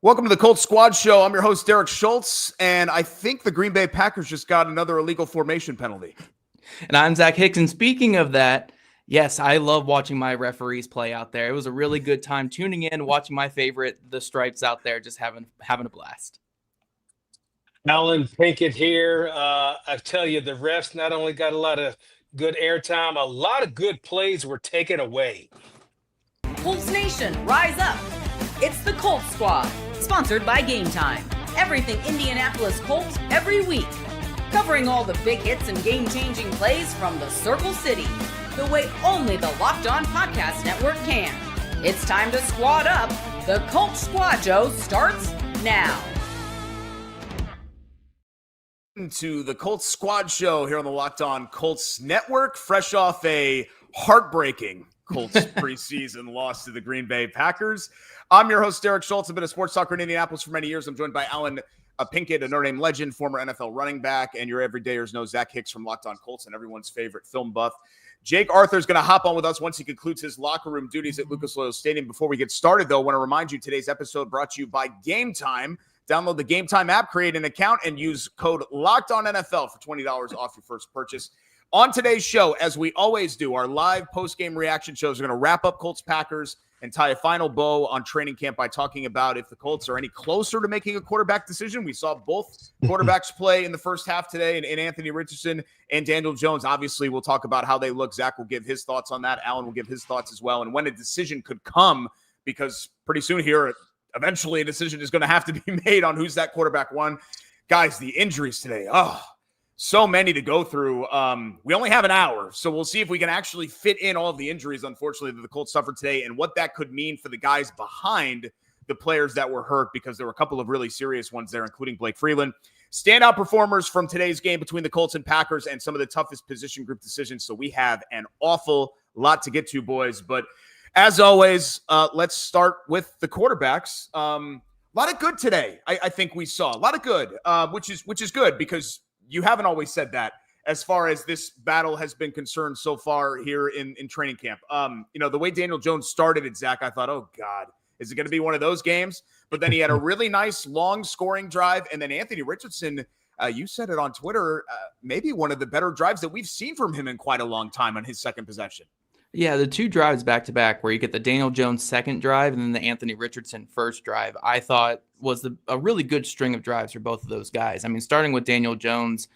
Welcome to the COLTS SQUAD SHOW. I'm your host, Derek Schultz, and I think the Green Bay Packers just got another illegal formation penalty. And I'm Zach Hicks, and speaking of that, yes, I love watching my referees play out there. It was a really good time tuning in, watching my favorite, the Stripes out there, just having a blast. Alan Pinkett here. I tell you, the refs not only got a lot of good airtime, a lot of good plays were taken away. Colts Nation, rise up. It's the Colts Squad, sponsored by Gametime. Everything Indianapolis Colts every week. Covering all the big hits and game-changing plays from the Circle City, the way only the Locked On Podcast Network can. It's time to squad up. The Colts Squad Show starts now. To the COLTS SQUAD SHOw here on the Locked On Colts Network, fresh off a heartbreaking Colts preseason loss to the Green Bay Packers. I'm your host, Derek Schultz. I've been a sports talker in Indianapolis for many years. I'm joined by Alan Pinkett, a Notre Dame legend, former NFL running back, and your everydayers know Zach Hicks from Locked On Colts and everyone's favorite film buff. Jake Arthur is going to hop on with us once he concludes his locker room duties at Lucas Oil Stadium. Before we get started, though, I want to remind you today's episode brought to you by Gametime. Download the Gametime app, create an account, and use code LOCKEDONNFL for $20 off your first purchase. On today's show, as we always do, our live post-game reaction shows are going to wrap up Colts Packers and tie a final bow on training camp by talking about if the Colts are any closer to making a quarterback decision. We saw both quarterbacks play in the first half today, and Anthony Richardson and Daniel Jones. Obviously, we'll talk about how they look. Zach will give his thoughts on that. Alan will give his thoughts as well, and when a decision could come, because pretty soon here, eventually a decision is going to have to be made on who's that quarterback one. Guys, the injuries today, so many to go through. We only have an hour, so we'll see if we can actually fit in all of the injuries, unfortunately, that the Colts suffered today and what that could mean for the guys behind the players that were hurt, because there were a couple of really serious ones there, including Blake Freeland. Standout performers from today's game between the Colts and Packers and some of the toughest position group decisions. So we have an awful lot to get to, boys. But as always, let's start with the quarterbacks. A lot of good today, I think we saw. A lot of good, which is good, because you haven't always said that as far as this battle has been concerned so far here in training camp. The way Daniel Jones started it, Zach, I thought, oh, God, is it going to be one of those games? But then he had a really nice long scoring drive. And then Anthony Richardson, you said it on Twitter, maybe one of the better drives that we've seen from him in quite a long time on his second possession. Yeah, the two drives back-to-back where you get the Daniel Jones second drive and then the Anthony Richardson first drive, I thought was a really good string of drives for both of those guys. I mean, starting with Daniel Jones,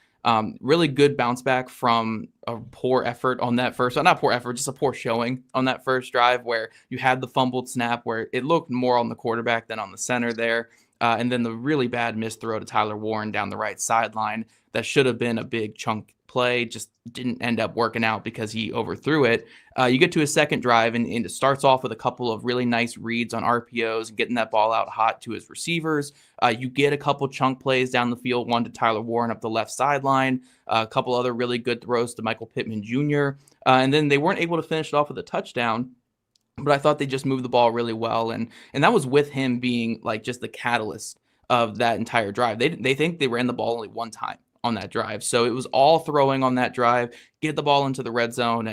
really good bounce back from a poor effort on that first, not poor effort, just a poor showing on that first drive where you had the fumbled snap where it looked more on the quarterback than on the center there. And then the really bad missed throw to Tyler Warren down the right sideline that should have been a big chunk play, just didn't end up working out because he overthrew it. You get to his second drive, and it starts off with a couple of really nice reads on RPOs and getting that ball out hot to his receivers. You get a couple chunk plays down the field, one to Tyler Warren up the left sideline, a couple other really good throws to Michael Pittman Jr., and then they weren't able to finish it off with a touchdown. But I thought they just moved the ball really well, and that was with him being like just the catalyst of that entire drive. They think they ran the ball only one time on that drive, so it was all throwing on that drive, get the ball into the red zone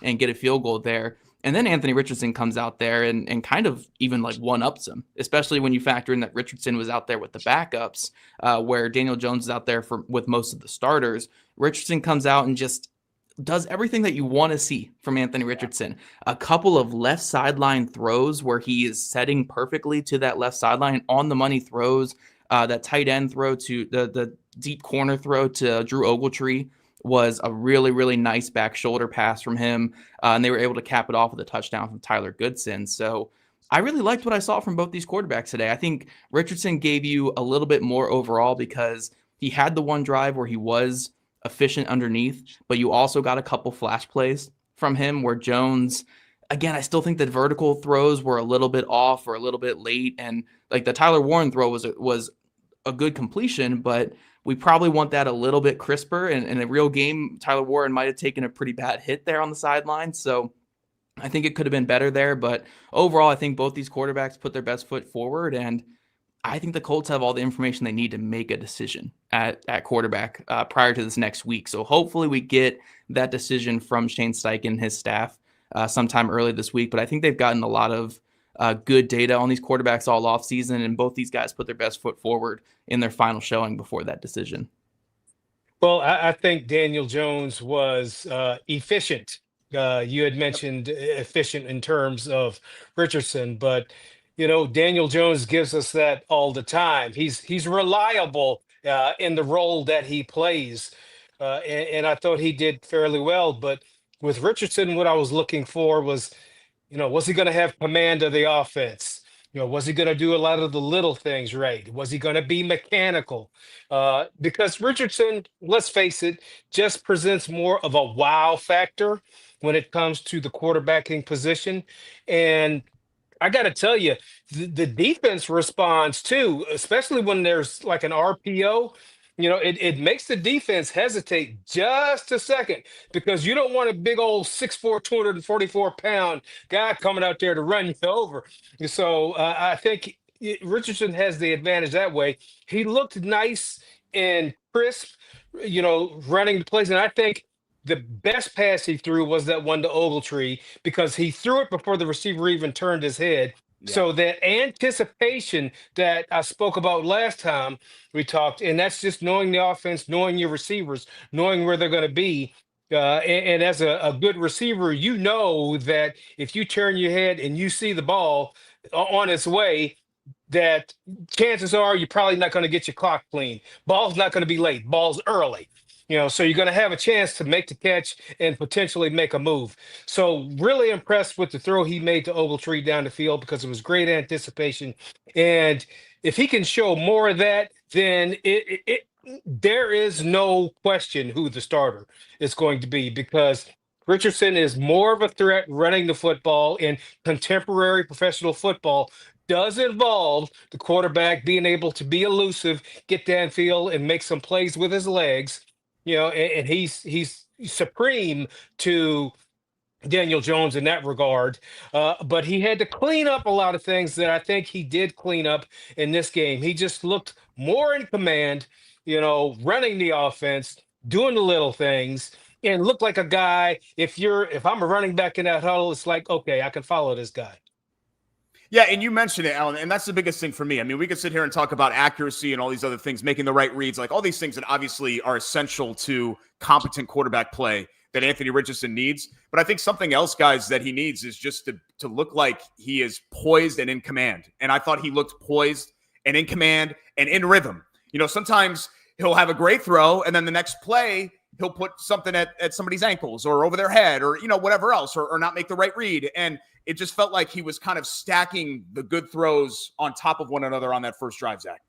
and get a field goal there. And then Anthony Richardson comes out there and kind of even like one-ups him, especially when you factor in that Richardson was out there with the backups, where Daniel Jones is out there with most of the starters. Richardson comes out and just does everything that you want to see from Anthony Richardson. A couple of left sideline throws where he is setting perfectly to that left sideline, on the money throws. That tight end throw to the deep corner throw to Drew Ogletree was a really, really nice back shoulder pass from him. And they were able to cap it off with a touchdown from Tyler Goodson. So I really liked what I saw from both these quarterbacks today. I think Richardson gave you a little bit more overall because he had the one drive where he was efficient underneath, but you also got a couple flash plays from him where Jones, again, I still think that vertical throws were a little bit off or a little bit late. And like the Tyler Warren throw was a good completion, but we probably want that a little bit crisper. And in a real game, Tyler Warren might have taken a pretty bad hit there on the sideline. So I think it could have been better there. But overall, I think both these quarterbacks put their best foot forward. And I think the Colts have all the information they need to make a decision at quarterback prior to this next week. So hopefully we get that decision from Shane Steichen and his staff sometime early this week. But I think they've gotten a lot of good data on these quarterbacks all offseason, and both these guys put their best foot forward in their final showing before that decision. Well, I think Daniel Jones was efficient. You had mentioned efficient in terms of Richardson, but Daniel Jones gives us that all the time. He's reliable in the role that he plays, and I thought he did fairly well. But with Richardson, what I was looking for was, was he going to have command of the offense? Was he going to do a lot of the little things right? Was he going to be mechanical? Because Richardson, let's face it, just presents more of a wow factor when it comes to the quarterbacking position. And I got to tell you, the defense responds too, especially when there's like an RPO. It makes the defense hesitate just a second because you don't want a big old 6'4", 244-pound guy coming out there to run you over. So I think Richardson has the advantage that way. He looked nice and crisp, running the plays. And I think the best pass he threw was that one to Ogletree because he threw it before the receiver even turned his head. Yeah. So that anticipation that I spoke about last time we talked, and that's just knowing the offense, knowing your receivers, knowing where they're going to be. And as a good receiver, you know that if you turn your head and you see the ball on its way, that chances are you're probably not going to get your clock clean. Ball's not going to be late. Ball's early. So you're going to have a chance to make the catch and potentially make a move. So really impressed with the throw he made to Ogletree down the field because it was great anticipation. And if he can show more of that, then there is no question who the starter is going to be because Richardson is more of a threat running the football, and contemporary professional football does involve the quarterback being able to be elusive, get downfield, and make some plays with his legs. And he's supreme to Daniel Jones in that regard. But he had to clean up a lot of things that I think he did clean up in this game. He just looked more in command, running the offense, doing the little things, and looked like a guy. If I'm a running back in that huddle, it's like, okay, I can follow this guy. Yeah, and you mentioned it, Alan, and that's the biggest thing for me. I mean, we could sit here and talk about accuracy and all these other things, making the right reads, like all these things that obviously are essential to competent quarterback play that Anthony Richardson needs. But I think something else, guys, that he needs is just to look like he is poised and in command. And I thought he looked poised and in command and in rhythm. Sometimes he'll have a great throw, and then the next play, he'll put something at somebody's ankles or over their head or, whatever else, or not make the right read. And it just felt like he was kind of stacking the good throws on top of one another on that first drive, Zach.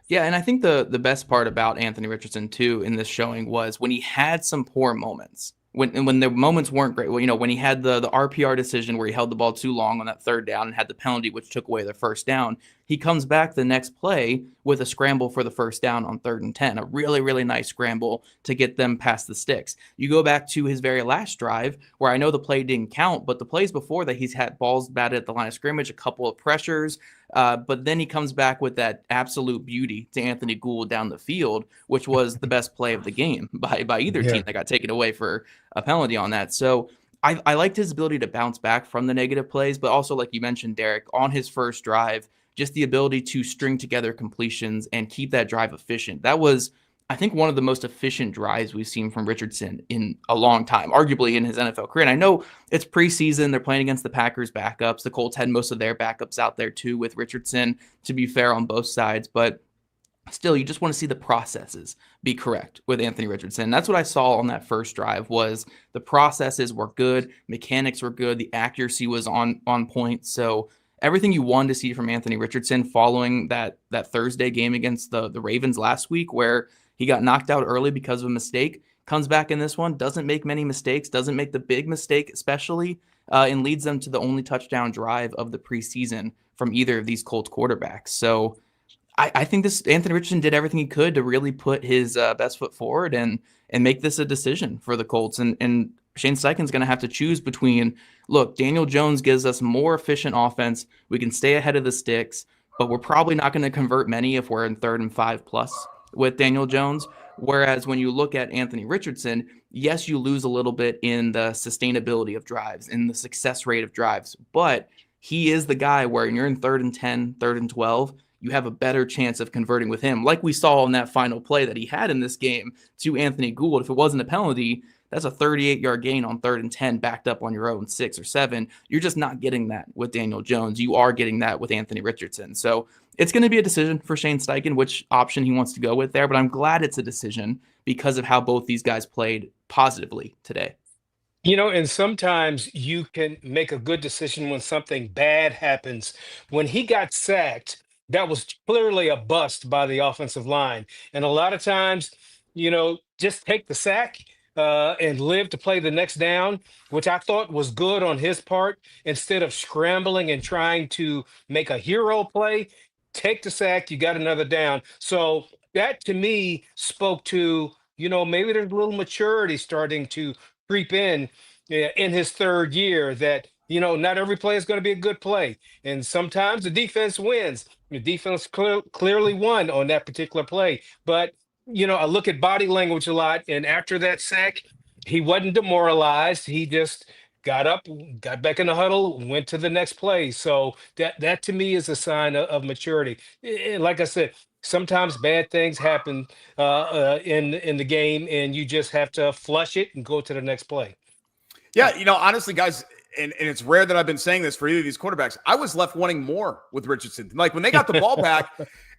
Yeah, and I think the best part about Anthony Richardson, too, in this showing was when he had some poor moments. When the moments weren't great, when he had the RPR decision where he held the ball too long on that third down and had the penalty, which took away the first down, he comes back the next play with a scramble for the first down on 3rd and 10, a really, really nice scramble to get them past the sticks. You go back to his very last drive where I know the play didn't count, but the plays before that, he's had balls batted at the line of scrimmage, a couple of pressures, but then he comes back with that absolute beauty to Anthony Gould down the field, which was the best play of the game by either team that got taken away for a penalty on that. So I liked his ability to bounce back from the negative plays, but also, like you mentioned, Derek, on his first drive, just the ability to string together completions and keep that drive efficient. That was, I think, one of the most efficient drives we've seen from Richardson in a long time, arguably in his NFL career. And I know it's preseason. They're playing against the Packers backups. The Colts had most of their backups out there too with Richardson, to be fair, on both sides. But still, you just want to see the processes be correct with Anthony Richardson. That's what I saw on that first drive was the processes were good. Mechanics were good. The accuracy was on point. So everything you wanted to see from Anthony Richardson following that Thursday game against the Ravens last week where he got knocked out early because of a mistake, comes back in this one, doesn't make many mistakes, doesn't make the big mistake especially, and leads them to the only touchdown drive of the preseason from either of these Colts quarterbacks. So I think this Anthony Richardson did everything he could to really put his best foot forward and make this a decision for the Colts. And Shane Steichen's going to have to choose between, look, Daniel Jones gives us more efficient offense. We can stay ahead of the sticks, but we're probably not going to convert many if we're in 3rd and 5+ with Daniel Jones. Whereas when you look at Anthony Richardson, yes, you lose a little bit in the sustainability of drives, in the success rate of drives, but he is the guy where you're in 3rd and 10, 3rd and 12, you have a better chance of converting with him. Like we saw in that final play that he had in this game to Anthony Gould. If it wasn't a penalty, that's a 38-yard gain on 3rd and 10 backed up on your own 6 or 7. You're just not getting that with Daniel Jones. You are getting that with Anthony Richardson. So it's going to be a decision for Shane Steichen, which option he wants to go with there. But I'm glad it's a decision because of how both these guys played positively today. And sometimes you can make a good decision when something bad happens. When he got sacked, that was clearly a bust by the offensive line. And a lot of times, just take the sack and live to play the next down, which I thought was good on his part. Instead of scrambling and trying to make a hero play, take the sack, you got another down. So that to me spoke to, maybe there's a little maturity starting to creep in his 3rd year that not every play is going to be a good play, and sometimes the defense wins. The defense clearly won on that particular play, but I look at body language a lot, and after that sack he wasn't demoralized. He just got up, got back in the huddle, went to the next play. So that to me is a sign of maturity. And like I said, sometimes bad things happen in the game, and you just have to flush it and go to the next play. Yeah, honestly, guys, and it's rare that I've been saying this for either of these quarterbacks. I was left wanting more with Richardson. Like when they got the ball back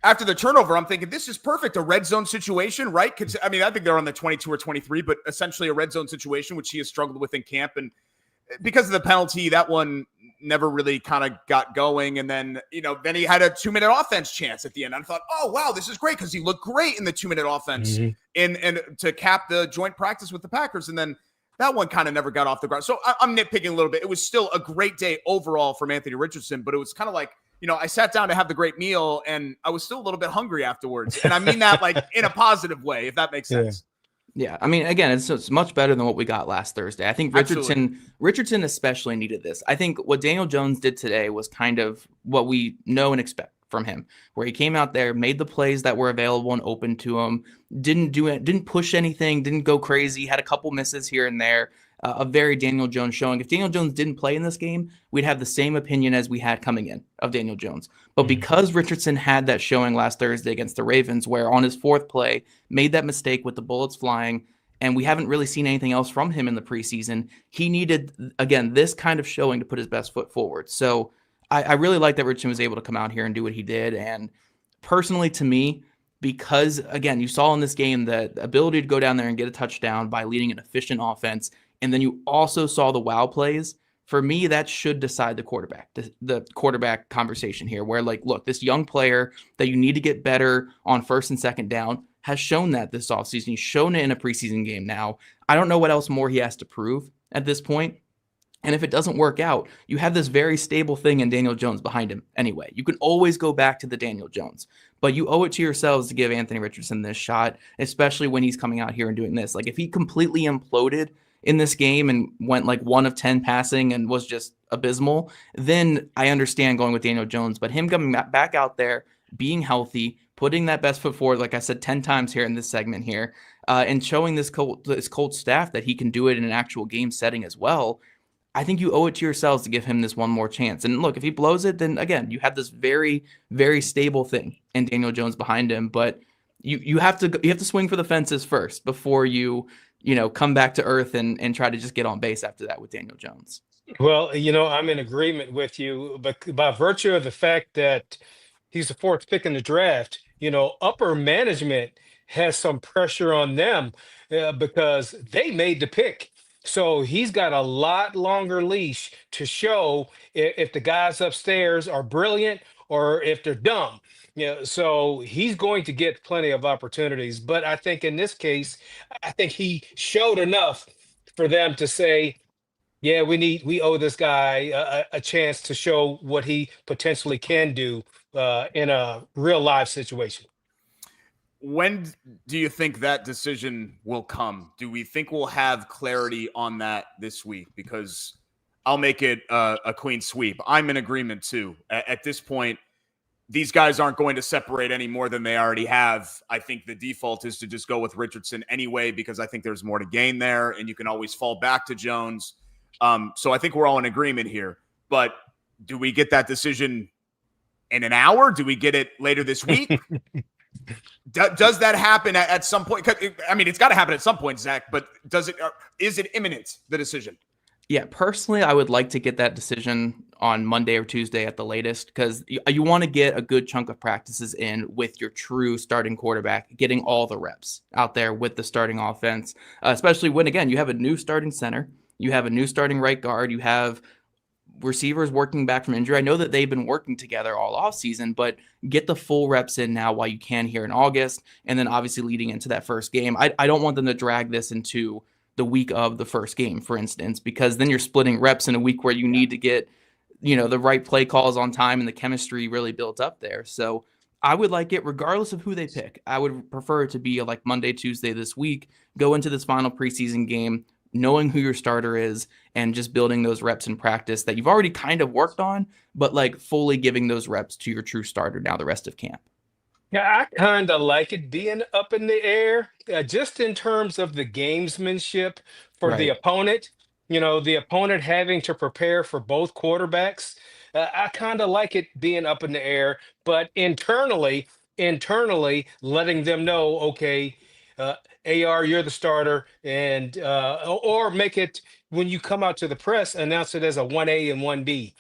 after the turnover, I'm thinking this is perfect. A red zone situation, right? I think they're on the 22 or 23, but essentially a red zone situation, which he has struggled with in camp. And because of the penalty, that one never really kind of got going. And then, then he had a 2-minute offense chance at the end. I thought, oh, wow, this is great because he looked great in the 2-minute offense and to cap the joint practice with the Packers. And then that one kind of never got off the ground. So I'm nitpicking a little bit. It was still a great day overall from Anthony Richardson, but it was kind of like, I sat down to have the great meal and I was still a little bit hungry afterwards. And I mean that like in a positive way, if that makes sense. Yeah, I mean, again, it's much better than what we got last Thursday. I think Richardson especially needed this. I think what Daniel Jones did today was kind of what we know and expect from him, where he came out there, made the plays that were available and open to him, didn't push anything, didn't go crazy, had a couple misses here and there. A very Daniel Jones showing. If Daniel Jones didn't play in this game, we'd have the same opinion as we had coming in of Daniel Jones. But because Richardson had that showing last Thursday against the Ravens, where on his 4th play, made that mistake with the bullets flying, and we haven't really seen anything else from him in the preseason, he needed, again, this kind of showing to put his best foot forward. So I really like that Richardson was able to come out here and do what he did. And personally, to me, because, again, you saw in this game the ability to go down there and get a touchdown by leading an efficient offense, and then you also saw the wow plays. For me, that should decide the quarterback conversation here, where, like, look, this young player that you need to get better on 1st and 2nd down has shown that this offseason. He's shown it in a preseason game now. I don't know what else more he has to prove at this point. And if it doesn't work out, you have this very stable thing in Daniel Jones behind him anyway. You can always go back to the Daniel Jones, but you owe it to yourselves to give Anthony Richardson this shot, especially when he's coming out here and doing this. Like if he completely imploded in this game and went like 1 of 10 passing and was just abysmal, then I understand going with Daniel Jones. But him coming back out there, being healthy, putting that best foot forward, like I said 10 times here in this segment here, and showing this Colts staff that he can do it in an actual game setting as well, I think you owe it to yourselves to give him this one more chance. And look, if he blows it, then again, you have this very, very stable thing in Daniel Jones behind him. But you have to swing for the fences first before you come back to earth and try to just get on base after that with Daniel Jones. Well, I'm in agreement with you, but by virtue of the fact that he's the 4th pick in the draft, upper management has some pressure on them because they made the pick. So he's got a lot longer leash to show if the guys upstairs are brilliant or if they're dumb. So he's going to get plenty of opportunities. But I think in this case, I think he showed enough for them to say, yeah, we owe this guy a chance to show what he potentially can do in a real live situation. When do you think that decision will come? Do we think we'll have clarity on that this week? Because I'll make it a clean sweep. I'm in agreement too. At this point, these guys aren't going to separate any more than they already have. I think the default is to just go with Richardson anyway, because I think there's more to gain there, and you can always fall back to Jones. So I think we're all in agreement here. But Do we get that decision in an hour? Do we get it later this week? Does that happen at some point? I mean, it's got to happen at some point, Zach, but is it imminent, the decision? Yeah, personally, I would like to get that decision on Monday or Tuesday at the latest, because you want to get a good chunk of practices in with your true starting quarterback, getting all the reps out there with the starting offense, especially when, again, you have a new starting center, you have a new starting right guard, you have receivers working back from injury. I know that they've been working together all offseason, but get the full reps in now while you can here in August, and then obviously leading into that first game. I don't want them to drag this into the week of the first game, for instance, because then you're splitting reps in a week where you need to get, the right play calls on time and the chemistry really built up there. So I would like it regardless of who they pick. I would prefer it to be like Monday, Tuesday this week, go into this final preseason game, knowing who your starter is and just building those reps in practice that you've already kind of worked on, but like fully giving those reps to your true starter now the rest of camp. Yeah, I kind of like it being up in the air, just in terms of the gamesmanship for the Right. opponent. The opponent having to prepare for both quarterbacks. I kind of like it being up in the air, but internally, letting them know, okay, AR, you're the starter, and or make it when you come out to the press, announce it as a 1A and 1B.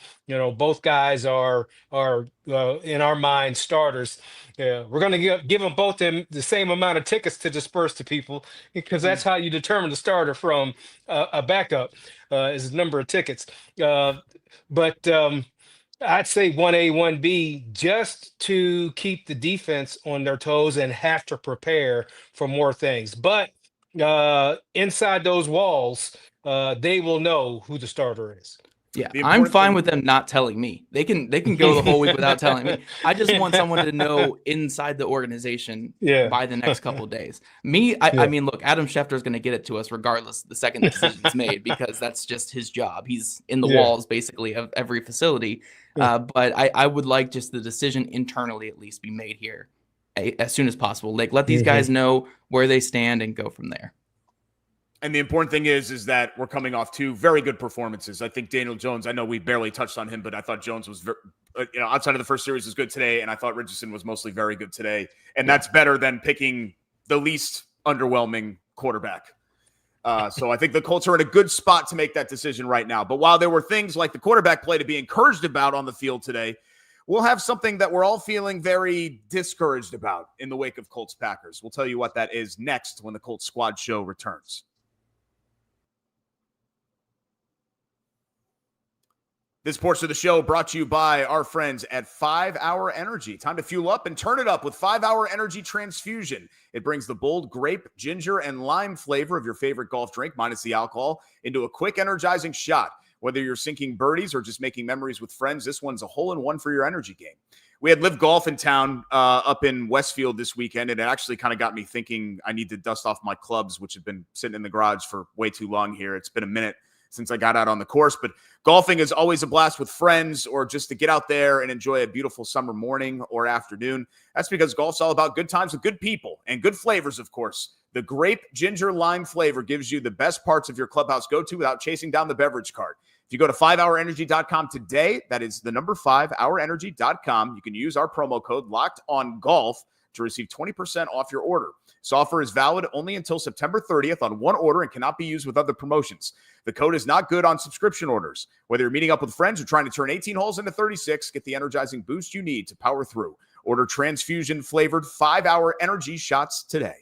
Both guys are in our mind starters. Yeah, we're going to give them both the same amount of tickets to disperse to people, because that's how you determine the starter from a backup, is the number of tickets. But I'd say 1A, 1B, just to keep the defense on their toes and have to prepare for more things. But inside those walls, they will know who the starter is. Yeah, I'm fine with them not telling me. They can go the whole week without telling me. I just want someone to know inside the organization by the next couple of days. I mean, look, Adam Schefter is going to get it to us regardless the second the decision's made, because that's just his job. He's in the walls basically of every facility. But I would like just the decision internally at least be made here as soon as possible. Like, let these guys know where they stand and go from there. And the important thing is that we're coming off two very good performances. I think Daniel Jones, I know we barely touched on him, but I thought Jones was, outside of the first series was good today, and I thought Richardson was mostly very good today. And that's better than picking the least underwhelming quarterback. So I think the Colts are in a good spot to make that decision right now. But while there were things like the quarterback play to be encouraged about on the field today, we'll have something that we're all feeling very discouraged about in the wake of Colts Packers. We'll tell you what that is next when the Colts Squad Show returns. This portion of the show brought to you by our friends at 5 Hour Energy. Time to fuel up and turn it up with 5 Hour Energy Transfusion. It brings the bold grape, ginger, and lime flavor of your favorite golf drink, minus the alcohol, into a quick, energizing shot. Whether you're sinking birdies or just making memories with friends, this one's a hole-in-one for your energy game. We had Live Golf in town up in Westfield this weekend, and it actually kind of got me thinking I need to dust off my clubs, which have been sitting in the garage for way too long here. It's been a minute since I got out on the course, but golfing is always a blast with friends or just to get out there and enjoy a beautiful summer morning or afternoon. That's because golf's all about good times with good people and good flavors, of course. The grape, ginger, lime flavor gives you the best parts of your clubhouse go-to without chasing down the beverage cart. If you go to 5hourenergy.com today, that is the number 5hourenergy.com, you can use our promo code LOCKEDONGOLF to receive 20% off your order. This offer is valid only until September 30th on one order and cannot be used with other promotions. The code is not good on subscription orders. Whether you're meeting up with friends or trying to turn 18 holes into 36, get the energizing boost you need to power through. Order transfusion-flavored 5-hour energy shots today.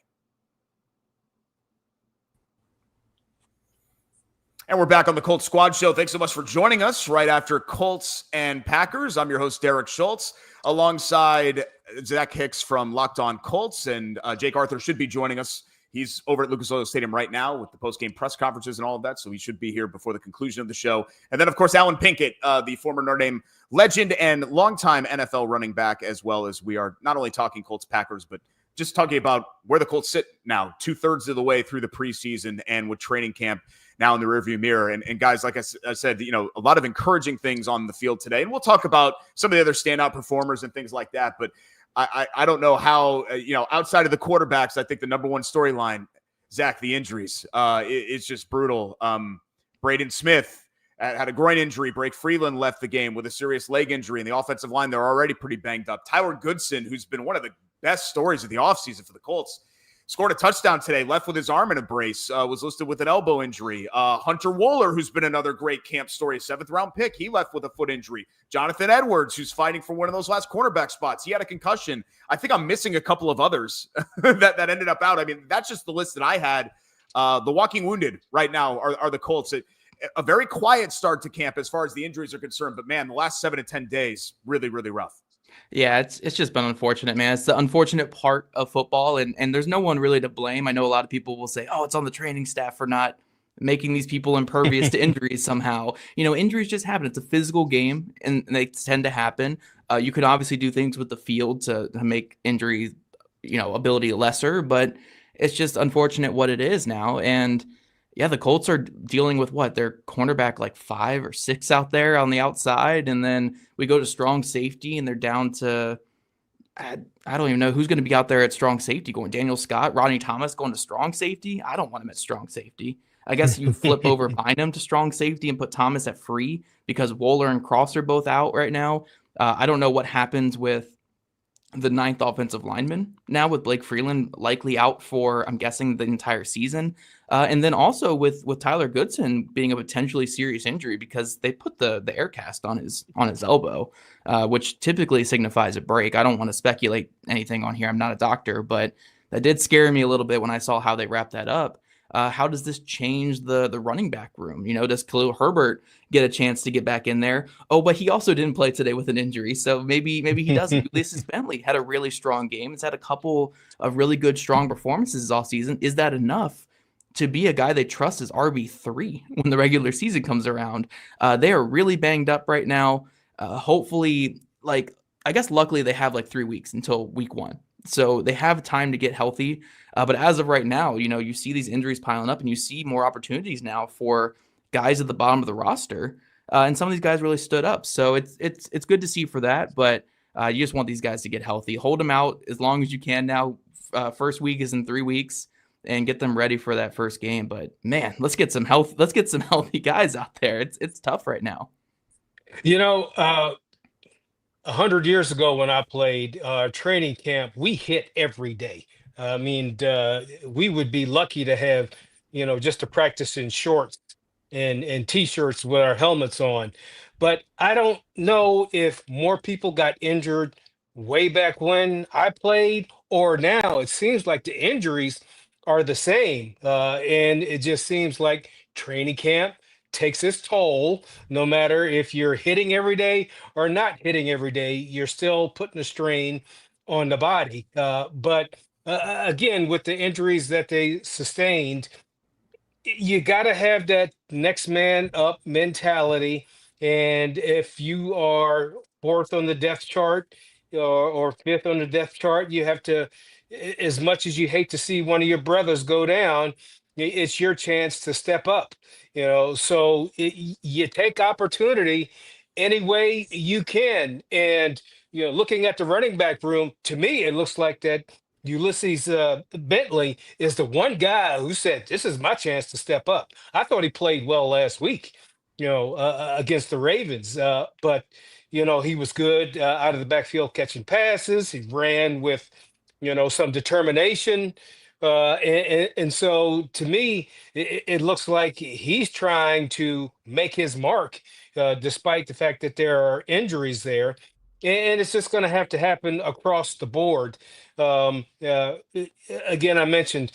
And we're back on the Colts Squad Show. Thanks so much for joining us right after Colts and Packers. I'm your host, Derek Schultz, alongside Zach Hicks from Locked On Colts, and Jake Arthur should be joining us. He's over at Lucas Oil Stadium right now with the post-game press conferences and all of that, so he should be here before the conclusion of the show. And then, of course, Alan Pinkett, the former Notre Dame legend and longtime NFL running back, as well as we are not only talking Colts Packers, but just talking about where the Colts sit now, 2/3 of the way through the preseason and with training camp now in the rearview mirror. And guys, like I said, a lot of encouraging things on the field today. And we'll talk about some of the other standout performers and things like that. But I don't know how, outside of the quarterbacks, I think the number one storyline, Zach, the injuries, it's just brutal. Braden Smith, had a groin injury. Blake Freeland left the game with a serious leg injury, and the offensive line, they're already pretty banged up. Tyler Goodson, who's been one of the best stories of the offseason for the Colts, scored a touchdown today, left with his arm in a brace, was listed with an elbow injury. Hunter Wohler, who's been another great camp story, 7th-round pick, he left with a foot injury. Jonathan Edwards, who's fighting for one of those last cornerback spots, he had a concussion. I think I'm missing a couple of others that ended up out. I mean, that's just the list that I had. The walking wounded right now are the Colts. A very quiet start to camp as far as the injuries are concerned, but man, the last 7 to 10 days, really, really rough. Yeah, it's just been unfortunate, man. It's the unfortunate part of football, and there's no one really to blame. I know a lot of people will say, oh, it's on the training staff for not making these people impervious to injuries somehow. Injuries just happen. It's a physical game, and they tend to happen. You could obviously do things with the field to make injury, ability lesser, but it's just unfortunate what it is now. And yeah, the Colts are dealing with their cornerback like 5 or 6 out there on the outside. And then we go to strong safety and they're down to, I don't even know who's going to be out there at strong safety going. Daniel Scott, Rodney Thomas going to strong safety. I don't want him at strong safety. I guess you flip over Bynum to strong safety and put Thomas at free because Wohler and Cross are both out right now. I don't know what happens with the 9th offensive lineman now with Blake Freeland likely out for, I'm guessing, the entire season. And then also with Tyler Goodson being a potentially serious injury because they put the air cast on his elbow, which typically signifies a break. I don't want to speculate anything on here. I'm not a doctor, but that did scare me a little bit when I saw how they wrapped that up. How does this change the running back room? Does Khalil Herbert get a chance to get back in there? Oh, but he also didn't play today with an injury, so maybe he doesn't. Ulysses Bentley had a really strong game. He's had a couple of really good, strong performances all season. Is that enough to be a guy they trust as RB3 when the regular season comes around? They are really banged up right now. Hopefully, I guess luckily they have 3 weeks until week 1. So they have time to get healthy. But as of right now, you see these injuries piling up and you see more opportunities now for guys at the bottom of the roster. And some of these guys really stood up. So it's good to see for that. But you just want these guys to get healthy. Hold them out as long as you can now. First week is in 3 weeks and get them ready for that first game. But man, let's get some healthy guys out there. It's tough right now. 100 years ago when I played training camp, we hit every day. I mean, we would be lucky to have, just to practice in shorts and T-shirts with our helmets on. But I don't know if more people got injured way back when I played or now. It seems like the injuries are the same. And it just seems like training camp takes its toll. No matter if you're hitting every day or not hitting every day, you're still putting a strain on the body. But again, with the injuries that they sustained, you got to have that next man up mentality. And if you are 4th on the depth chart or 5th on the depth chart, you have to, as much as you hate to see one of your brothers go down, it's your chance to step up. So you take opportunity any way you can. And, looking at the running back room, to me, it looks like that Ulysses Bentley is the one guy who said, this is my chance to step up. I thought he played well last week, against the Ravens. But, he was good out of the backfield catching passes. He ran with, some determination. And so to me, it looks like he's trying to make his mark, despite the fact that there are injuries there. And it's just going to have to happen across the board. Again, I mentioned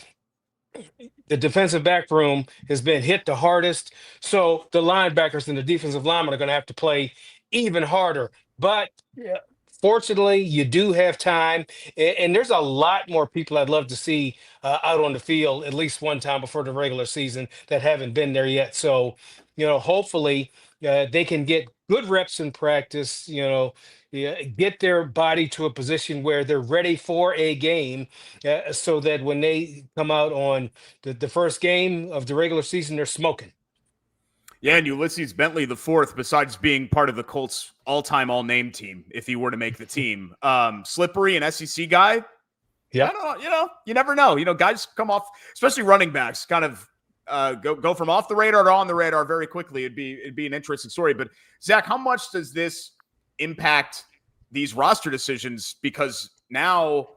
the defensive back room has been hit the hardest. So the linebackers and the defensive linemen are going to have to play even harder. But fortunately, you do have time. And there's a lot more people I'd love to see out on the field at least one time before the regular season that haven't been there yet. So, hopefully they can get good reps in practice, get their body to a position where they're ready for a game so that when they come out on the first game of the regular season, they're smoking. Yeah, and Ulysses Bentley, the 4th, besides being part of the Colts all-time all-name team, if he were to make the team. Slippery, an SEC guy. Yeah. You never know. Guys come off, especially running backs, kind of go from off the radar to on the radar very quickly. It'd be an interesting story. But Zach, how much does this impact these roster decisions? Because now,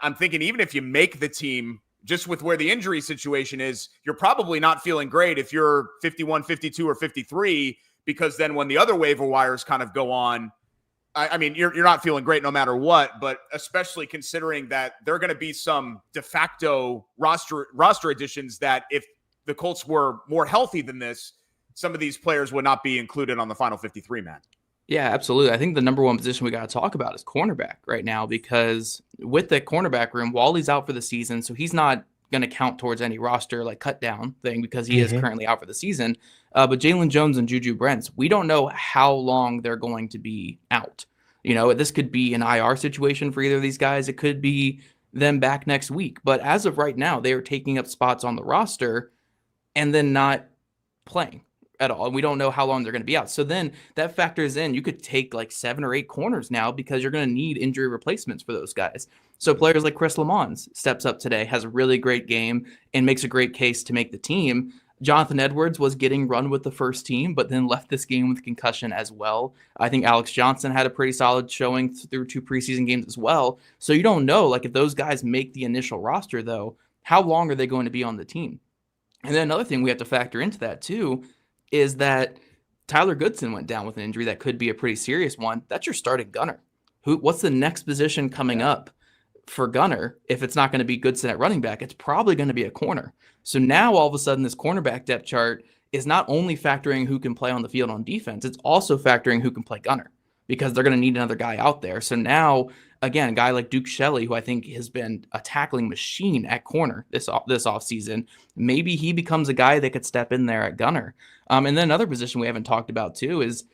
I'm thinking even if you make the team, just with where the injury situation is, you're probably not feeling great if you're 51, 52, or 53, because then when the other waiver wires kind of go on, I mean, you're not feeling great no matter what, but especially considering that there are going to be some de facto roster additions that if the Colts were more healthy than this, some of these players would not be included on the final 53, man. Yeah, absolutely. I think the number one position we got to talk about is cornerback right now, because with the cornerback room, Wally's out for the season, so he's not going to count towards any roster like cut down thing because he is currently out for the season. But Jalen Jones and Juju Brents, we don't know how long they're going to be out. This could be an IR situation for either of these guys. It could be them back next week. But as of right now, they are taking up spots on the roster and then not playing at all. And we don't know how long they're going to be out. So then that factors in, you could take like 7 or 8 corners now because you're going to need injury replacements for those guys. So players like Chris Lamons steps up today, has a really great game, and makes a great case to make the team. Jonathan Edwards was getting run with the first team, but then left this game with concussion as well. I think Alex Johnson had a pretty solid showing through 2 preseason games as well. So you don't know, like, if those guys make the initial roster, though, how long are they going to be on the team? And then another thing we have to factor into that, too, is that Tyler Goodson went down with an injury that could be a pretty serious one. That's your starting gunner. What's the next position coming up for gunner? If it's not going to be Goodson at running back, it's probably going to be a corner. So now all of a sudden this cornerback depth chart is not only factoring who can play on the field on defense, it's also factoring who can play gunner, because they're going to need another guy out there. So now, again, a guy like Duke Shelley, who I think has been a tackling machine at corner this offseason, maybe he becomes a guy that could step in there at gunner. And then another position we haven't talked about too is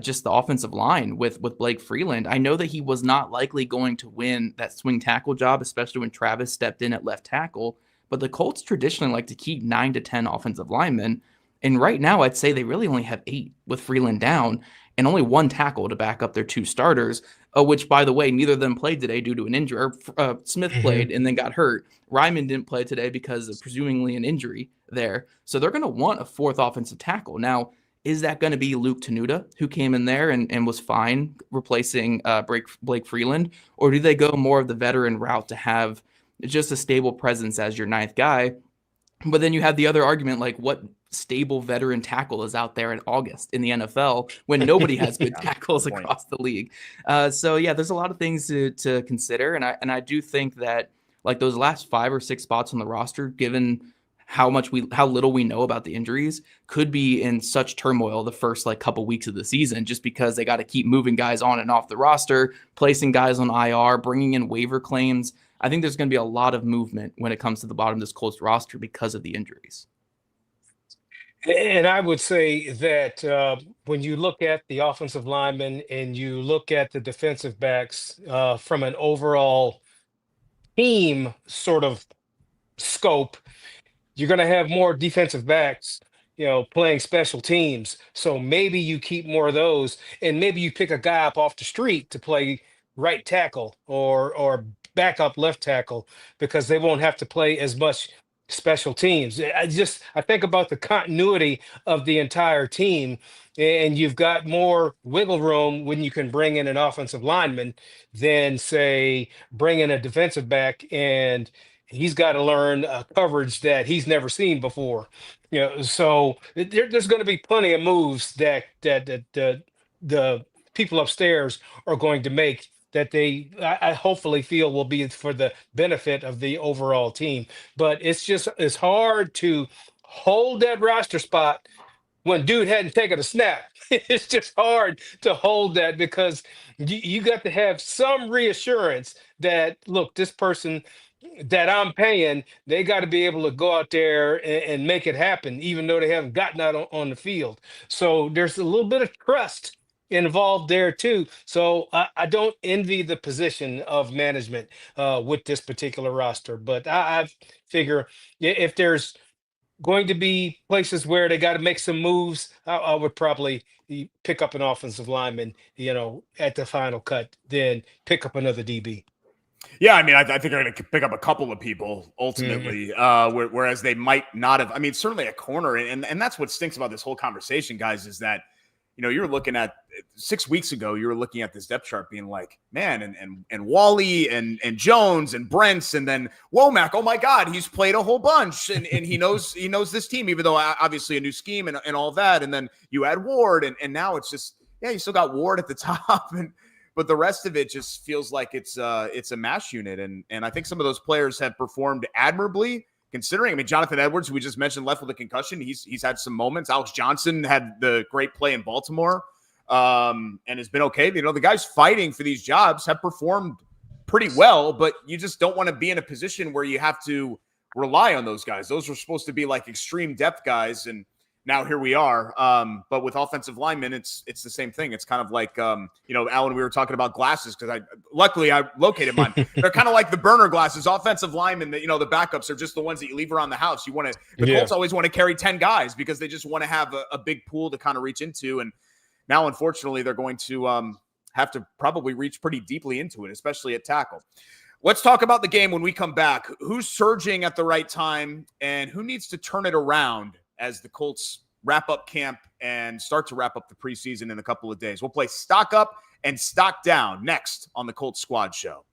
just the offensive line with Blake Freeland. I know that he was not likely going to win that swing tackle job, especially when Travis stepped in at left tackle. But the Colts traditionally like to keep 9 to 10 offensive linemen. And right now, I'd say they really only have 8 with Freeland down and only 1 tackle to back up their 2 starters, which, by the way, neither of them played today due to an injury. Smith played and then got hurt. Ryman didn't play today because of presumably an injury there. So they're going to want a 4th offensive tackle. Now, is that going to be Luke Tenuta, who came in there and was fine replacing Blake Freeland? Or do they go more of the veteran route to have just a stable presence as your 9th guy? But then you have the other argument, like, what stable veteran tackle is out there in August in the NFL when nobody has good tackles across the league? So yeah, there's a lot of things to consider. And I do think that, like, those last 5 or 6 spots on the roster, given how little we know about the injuries, could be in such turmoil the first couple weeks of the season, just because they got to keep moving guys on and off the roster, placing guys on IR, bringing in waiver claims. I think there's going to be a lot of movement when it comes to the bottom of this Colts roster because of the injuries. And I would say that when you look at the offensive linemen and you look at the defensive backs from an overall team sort of scope, you're going to have more defensive backs, playing special teams. So maybe you keep more of those, and maybe you pick a guy up off the street to play right tackle or backup left tackle, because they won't have to play as much special teams. I think about the continuity of the entire team, and you've got more wiggle room when you can bring in an offensive lineman than, say, bring in a defensive back and he's got to learn coverage that he's never seen before. So there's going to be plenty of moves that the people upstairs are going to make that I hopefully feel will be for the benefit of the overall team. But it's hard to hold that roster spot when dude hadn't taken a snap. It's just hard to hold that, because you got to have some reassurance that, look, this person that I'm paying, they got to be able to go out there and make it happen, even though they haven't gotten out on the field. So there's a little bit of trust involved there too. So I don't envy the position of management with this particular roster, but I figure if there's going to be places where they got to make some moves, I would probably pick up an offensive lineman, at the final cut, then pick up another DB. Yeah, I mean, I think they're going to pick up a couple of people ultimately, whereas they might not have. I mean, certainly a corner, and that's what stinks about this whole conversation, guys, is that you're looking at 6 weeks ago, you were looking at this depth chart, being like, man, and Wally and Jones and Brents, and then Womack. Oh my God, he's played a whole bunch, and he knows this team, even though obviously a new scheme and all that. And then you add Ward, and now it's just you still got Ward at the top But the rest of it just feels like it's a mash unit. And I think some of those players have performed admirably, considering. I mean, Jonathan Edwards, who we just mentioned, left with a concussion. He's had some moments. Alex Johnson had the great play in Baltimore and has been okay. The guys fighting for these jobs have performed pretty well, but you just don't want to be in a position where you have to rely on those guys. Those were supposed to be like extreme depth guys, and now here we are. But with offensive linemen, it's the same thing. It's kind of like, Alan, we were talking about glasses because luckily I located mine. They're kind of like the burner glasses. Offensive linemen, the backups are just the ones that you leave around the house. Colts always want to carry 10 guys because they just want to have a big pool to kind of reach into. And now, unfortunately, they're going to have to probably reach pretty deeply into it, especially at tackle. Let's talk about the game when we come back. Who's surging at the right time and who needs to turn it around as the Colts wrap up camp and start to wrap up the preseason in a couple of days. We'll play stock up and stock down next on the Colts Squad Show.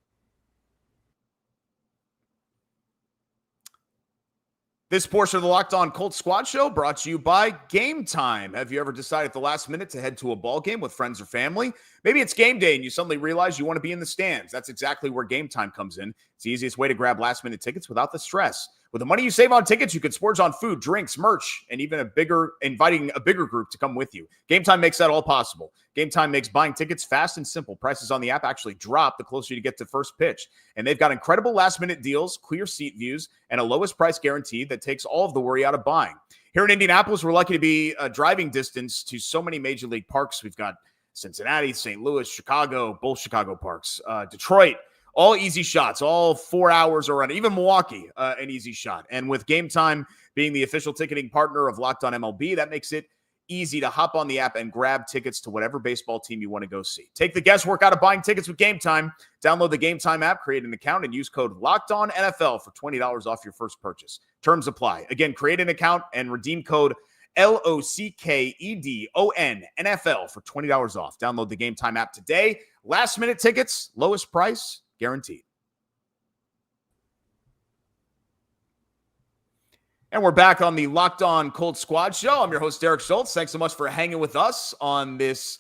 This portion of the Locked On Colts Squad Show brought to you by Gametime. Have you ever decided at the last minute to head to a ball game with friends or family? Maybe it's game day and you suddenly realize you want to be in the stands. That's exactly where Gametime comes in. It's the easiest way to grab last-minute tickets without the stress. With the money you save on tickets, you can splurge on food, drinks, merch, and even inviting a bigger group to come with you. Gametime makes that all possible. Gametime makes buying tickets fast and simple. Prices on the app actually drop the closer you get to first pitch. And they've got incredible last-minute deals, clear seat views, and a lowest price guarantee that takes all of the worry out of buying. Here in Indianapolis, we're lucky to be a driving distance to so many major league parks. We've got Cincinnati, St. Louis, Chicago, both Chicago parks, Detroit. All easy shots, all 4 hours around, even Milwaukee, an easy shot. And with Gametime being the official ticketing partner of Locked On MLB, that makes it easy to hop on the app and grab tickets to whatever baseball team you want to go see. Take the guesswork out of buying tickets with Gametime. Download the Gametime app, create an account, and use code LOCKEDONNFL for $20 off your first purchase. Terms apply. Again, create an account and redeem code LOCKEDONNFL for $20 off. Download the Gametime app today. Last minute tickets, lowest price, guaranteed. And we're back on the Locked On Colts Squad Show. I'm your host, Derek Schultz. Thanks so much for hanging with us on this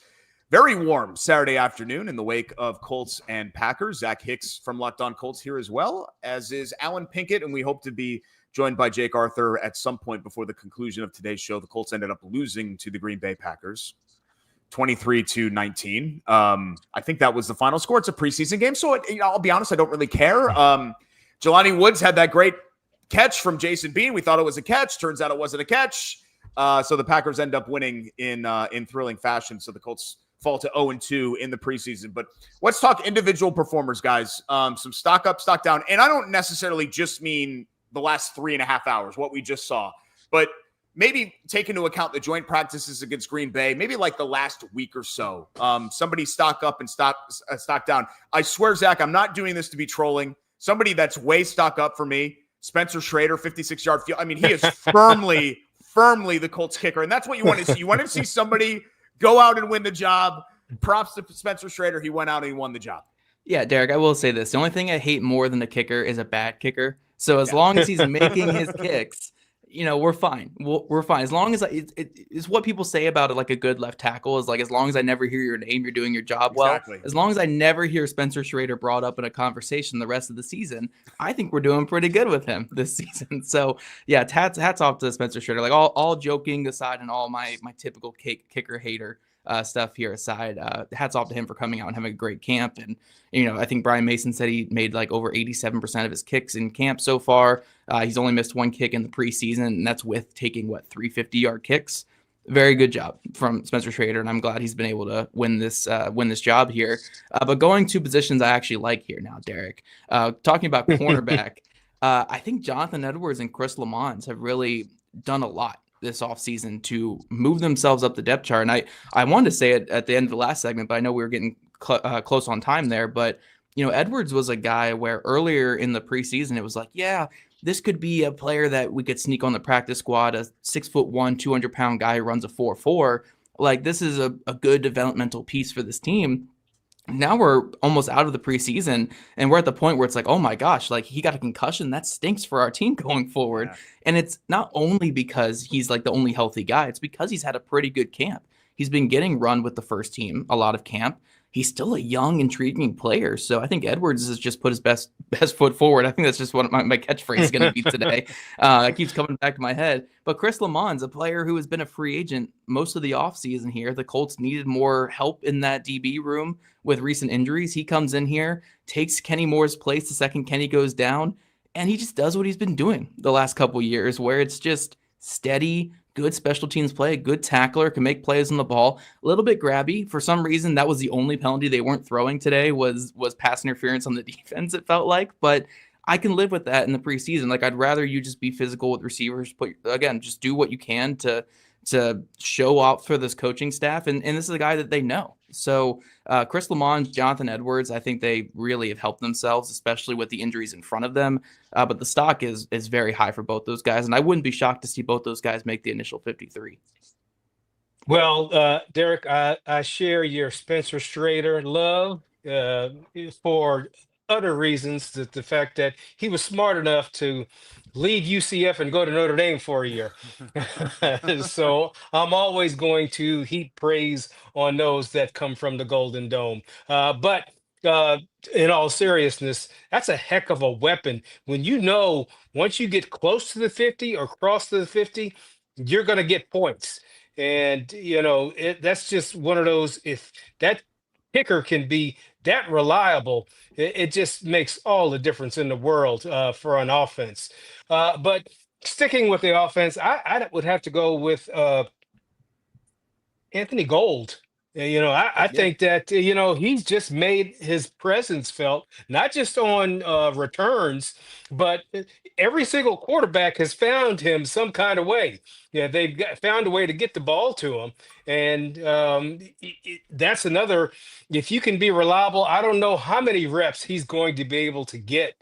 very warm Saturday afternoon in the wake of Colts and Packers. Zach Hicks from Locked On Colts here as well, as is Alan Pinkett, and we hope to be joined by Jake Arthur at some point before the conclusion of today's show. The Colts ended up losing to the Green Bay Packers 23-19. I think that was the final score. It's a preseason game, so I'll be honest, I don't really care. Jelani Woods had that great catch from Jason Bean. We thought it was a catch. Turns out it wasn't a catch. So the Packers end up winning in thrilling fashion. So the Colts fall to 0-2 in the preseason. But let's talk individual performers, guys. Some stock up, stock down. And I don't necessarily just mean the last 3.5 hours, what we just saw, but maybe take into account the joint practices against Green Bay, maybe like the last week or so. Somebody stock up and stock down. I swear, Zach, I'm not doing this to be trolling. Somebody that's way stock up for me, Spencer Schrader, 56-yard field. I mean, he is firmly the Colts kicker, and that's what you want to see. You want to see somebody go out and win the job. Props to Spencer Schrader. He went out and he won the job. Yeah, Derek, I will say this. The only thing I hate more than a kicker is a bad kicker. So as long as he's making his kicks, we're fine. We're fine. As long as it's what people say about it, like a good left tackle is like, as long as I never hear your name, you're doing your job well. Exactly. As long as I never hear Spencer Schrader brought up in a conversation the rest of the season, I think we're doing pretty good with him this season. So yeah, hats off to Spencer Schrader. Like all joking aside and all my typical kicker hater stuff here aside, hats off to him for coming out and having a great camp. And I think Brian Mason said he made like over 87% of his kicks in camp so far. He's only missed one kick in the preseason, and that's with taking 350-yard kicks. Very good job from Spencer Schrader, and I'm glad he's been able to win this job here. But going to positions I actually like here now, Derek. Talking about cornerback, I think Jonathan Edwards and Chris Lamons have really done a lot this offseason to move themselves up the depth chart. And I wanted to say it at the end of the last segment, but I know we were getting close on time there. But Edwards was a guy where earlier in the preseason, it was like, yeah, this could be a player that we could sneak on the practice squad, a 6'1", 200-pound guy who runs a 4.4. Like, this is a good developmental piece for this team. Now we're almost out of the preseason, and we're at the point where it's like, oh my gosh, like, he got a concussion. That stinks for our team going forward. Yeah. And it's not only because he's like the only healthy guy, it's because he's had a pretty good camp. He's been getting run with the first team a lot of camp. He's still a young, intriguing player. So I think Edwards has just put his best foot forward. I think that's just what my catchphrase is going to be today. It keeps coming back to my head. But Chris Lamont's a player who has been a free agent most of the offseason here. The Colts needed more help in that DB room with recent injuries. He comes in here, takes Kenny Moore's place the second Kenny goes down, and he just does what he's been doing the last couple years, where it's just steady, good special teams play, good tackler, can make plays on the ball, a little bit grabby. For some reason, that was the only penalty they weren't throwing today was pass interference on the defense, it felt like. But I can live with that in the preseason. Like, I'd rather you just be physical with receivers. Just do what you can to show up for this coaching staff. And this is a guy that they know. So Chris Lamont, Jonathan Edwards, I think they really have helped themselves, especially with the injuries in front of them. But the stock is very high for both those guys. And I wouldn't be shocked to see both those guys make the initial 53. Well, Derek, I share your Spencer Strader love for other reasons. That the fact that he was smart enough to leave UCF and go to Notre Dame for a year. So I'm always going to heap praise on those that come from the Golden Dome. But in all seriousness, that's a heck of a weapon. When once you get close to the 50 or cross to the 50, you're going to get points. And, that's just one of those, if that kicker can be that reliable, it just makes all the difference in the world for an offense. But sticking with the offense, I would have to go with Anthony Gold. I think that, he's just made his presence felt, not just on returns, but every single quarterback has found him some kind of way. Yeah, they've found a way to get the ball to him. And that's another, if you can be reliable, I don't know how many reps he's going to be able to get,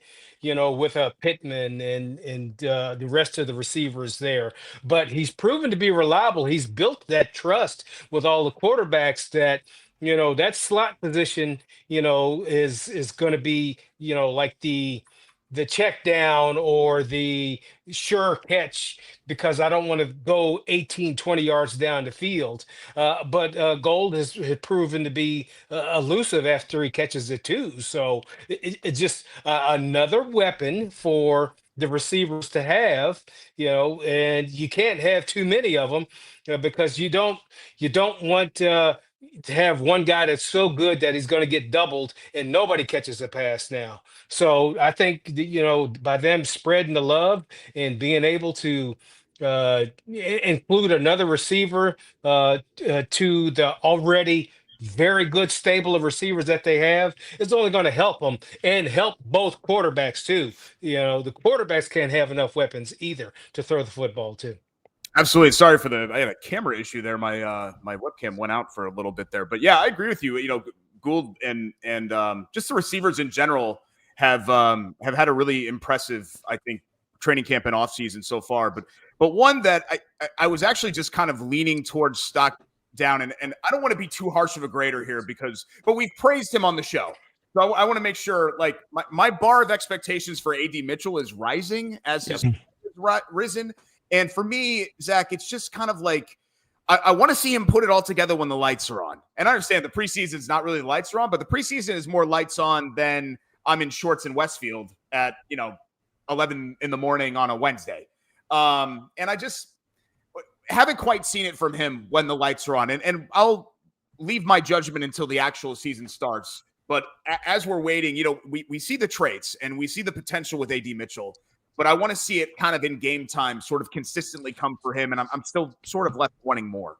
with Pittman and the rest of the receivers there. But he's proven to be reliable. He's built that trust with all the quarterbacks that, that slot position, is going to be, like the check down or the sure catch, because I don't want to go 18, 20 yards down the field. But Gold has proven to be elusive after he catches it too. So it's just another weapon for the receivers to have, and you can't have too many of them because you don't want to have one guy that's so good that he's going to get doubled and nobody catches a pass now. So I think by them spreading the love and being able to include another receiver to the already very good stable of receivers that they have, is only going to help them and help both quarterbacks too. The quarterbacks can't have enough weapons either to throw the football to. Absolutely. Sorry for I had a camera issue there. My my webcam went out for a little bit there, but yeah, I agree with you. Gould and just the receivers in general have had a really impressive, I think, training camp and offseason so far. But one that I was actually just kind of leaning towards stock down, and I don't want to be too harsh of a grader here but we've praised him on the show. So I want to make sure, like, my bar of expectations for AD Mitchell is rising as his risen. And for me, Zach, it's just kind of like I want to see him put it all together when the lights are on. And I understand the preseason is not really the lights are on, but the preseason is more lights on than I'm in shorts in Westfield at 11 in the morning on a Wednesday. And I just haven't quite seen it from him when the lights are on. And I'll leave my judgment until the actual season starts. But as we're waiting, we see the traits and we see the potential with AD Mitchell. But I want to see it kind of in game time sort of consistently come for him. And I'm still sort of left wanting more.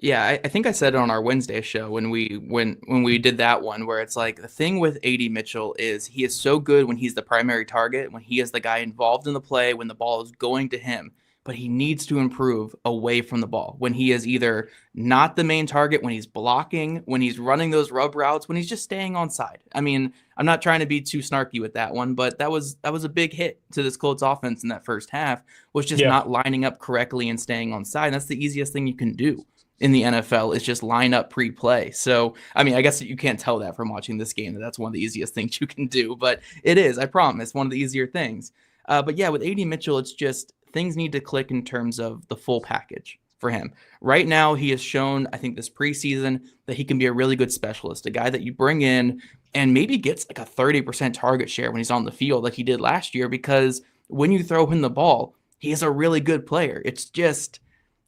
Yeah, I think I said it on our Wednesday show when we did that one, where it's like the thing with AD Mitchell is he is so good when he's the primary target, when he is the guy involved in the play, when the ball is going to him. but he needs to improve away from the ball when he is either not the main target, when he's blocking, when he's running those rub routes, when he's just staying on side. I mean, I'm not trying to be too snarky with that one, but that was a big hit to this Colts offense in that first half, was just not lining up correctly and staying on side. And that's the easiest thing you can do in the NFL, is just line up pre-play. So, I mean, I guess you can't tell that from watching this game, that that's one of the easiest things you can do, but it is, I promise, one of the easier things. But yeah, with AD Mitchell, it's just things need to click in terms of the full package for him. Right now, he has shown, I think this preseason, that he can be a really good specialist, a guy that you bring in and maybe gets like a 30% target share when he's on the field like he did last year, because when you throw him the ball, he is a really good player. It's just,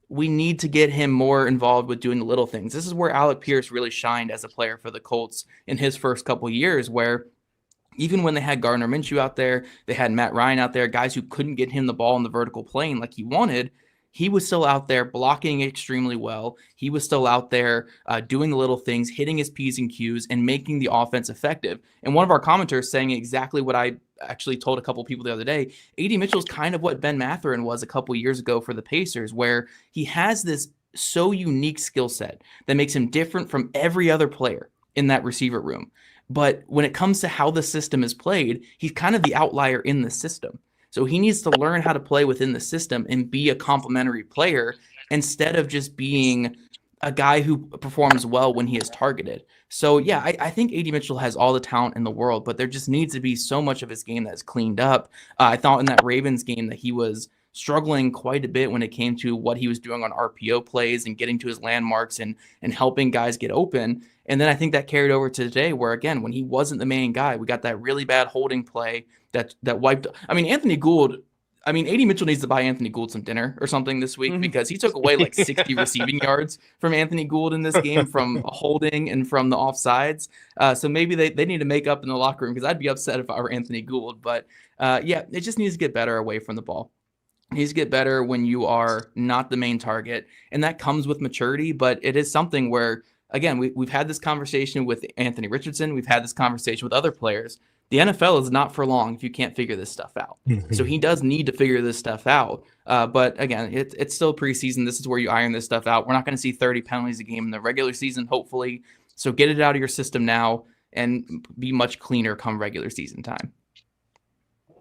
we need to get him more involved with doing the little things. This is where Alec Pierce really shined as a player for the Colts in his first couple of years, where even when they had Gardner Minshew out there, they had Matt Ryan out there, guys who couldn't get him the ball in the vertical plane like he wanted, he was still out there blocking extremely well. He was still out there doing the little things, hitting his P's and Q's, and making the offense effective. And one of our commenters saying exactly what I actually told a couple people the other day, AD Mitchell's kind of what Ben Mathurin was a couple years ago for the Pacers, where he has this so unique skill set that makes him different from every other player in that receiver room. But when it comes to how the system is played, he's kind of the outlier in the system. So he needs to learn how to play within the system and be a complementary player instead of just being a guy who performs well when he is targeted. So yeah, I think AD Mitchell has all the talent in the world, but there just needs to be so much of his game that's cleaned up. I thought in that Ravens game that he was struggling quite a bit when it came to what he was doing on RPO plays and getting to his landmarks and helping guys get open. And then I think that carried over to today, where again, when he wasn't the main guy, we got that really bad holding play that wiped. I mean, Anthony Gould. I mean, AD Mitchell needs to buy Anthony Gould some dinner or something this week, because he took away like 60 receiving yards from Anthony Gould in this game from holding and from the offsides. So maybe they need to make up in the locker room, because I'd be upset if I were Anthony Gould. But yeah, it just needs to get better away from the ball. It needs to get better when you are not the main target. And that comes with maturity, but it is something where, again, we've had this conversation with Anthony Richardson. We've had this conversation with other players. The NFL is not for long if you can't figure this stuff out. So he does need to figure this stuff out. But again, it's still preseason. This is where you iron this stuff out. We're not going to see 30 penalties a game in the regular season, hopefully. So get it out of your system now and be much cleaner come regular season time.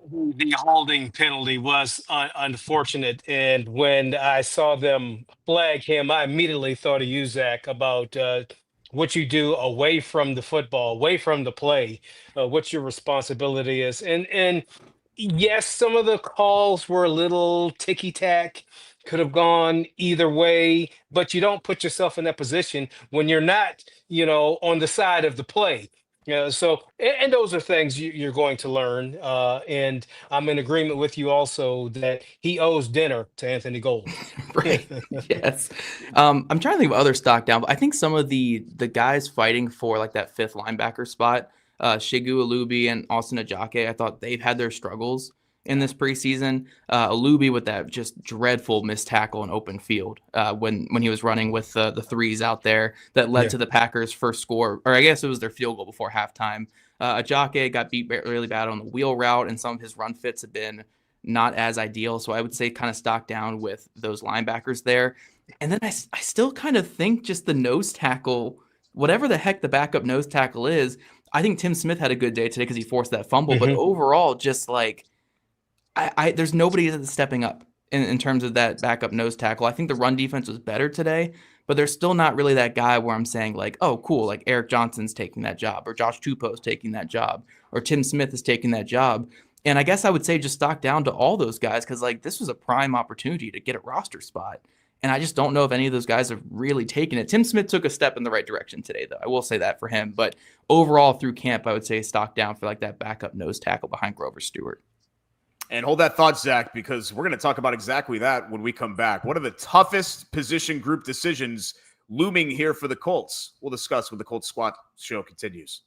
The holding penalty was unfortunate. And when I saw them flag him, I immediately thought of you, Zach, about what you do away from the football, away from the play, what your responsibility is. And yes, some of the calls were a little ticky-tack, could have gone either way, but you don't put yourself in that position when you're not, on the side of the play. Yeah, so and those are things you're going to learn, and I'm in agreement with you also that he owes dinner to Anthony Gould. Right. Yes. I'm trying to think of other stock down, but I think some of the guys fighting for like that fifth linebacker spot, Shigu Alubi and Austin Ajake, I thought they've had their struggles in this preseason. Alubi with that just dreadful missed tackle in open field when he was running with the threes out there that led to the Packers' first score, or I guess it was their field goal before halftime. Ajake got beat really bad on the wheel route, and some of his run fits have been not as ideal. So I would say kind of stock down with those linebackers there. And then I still kind of think just the nose tackle, whatever the heck the backup nose tackle is, I think Tim Smith had a good day today because he forced that fumble. But overall, just like, there's nobody that's stepping up in terms of that backup nose tackle. I think the run defense was better today, but there's still not really that guy where I'm saying like, oh, cool, like Eric Johnson's taking that job, or Josh Tupou's taking that job, or Tim Smith is taking that job. And I guess I would say just stock down to all those guys, because like this was a prime opportunity to get a roster spot. And I just don't know if any of those guys have really taken it. Tim Smith took a step in the right direction today, though. I will say that for him. But overall through camp, I would say stock down for like that backup nose tackle behind Grover Stewart. And hold that thought, Zach, because we're going to talk about exactly that when we come back. What are the toughest position group decisions looming here for the Colts? We'll discuss when the Colts Squad Show continues.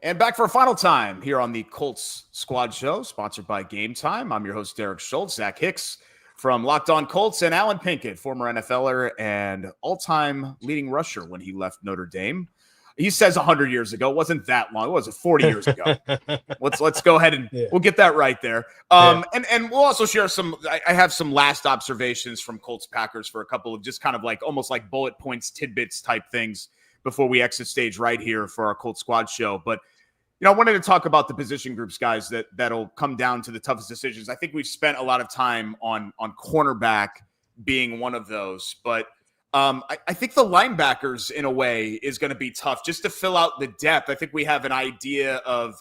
And back for a final time here on the Colts Squad Show, sponsored by Gametime. I'm your host, Derek Schultz. Zach Hicks from Locked On Colts, and Alan Pinkett, former NFLer and all-time leading rusher when he left Notre Dame. He says 100 years ago. It wasn't that long. What was it, 40 years ago? Let's go ahead and we'll get that right there. And we'll also share some. I have some last observations from Colts Packers for a couple of just kind of like almost like bullet points, tidbits type things before we exit stage right here for our Colts Squad show. But I wanted to talk about the position groups, guys, that'll come down to the toughest decisions. I think we've spent a lot of time on cornerback being one of those, but I think the linebackers, in a way, is going to be tough just to fill out the depth. I think we have an idea of,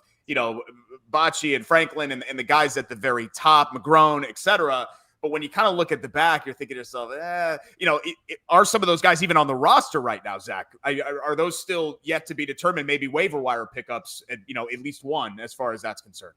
Bocce and Franklin and the guys at the very top, McGrone, et cetera. But when you kind of look at the back, you're thinking to yourself, are some of those guys even on the roster right now, Zach? Are those still yet to be determined? Maybe waiver wire pickups, at least one, as far as that's concerned.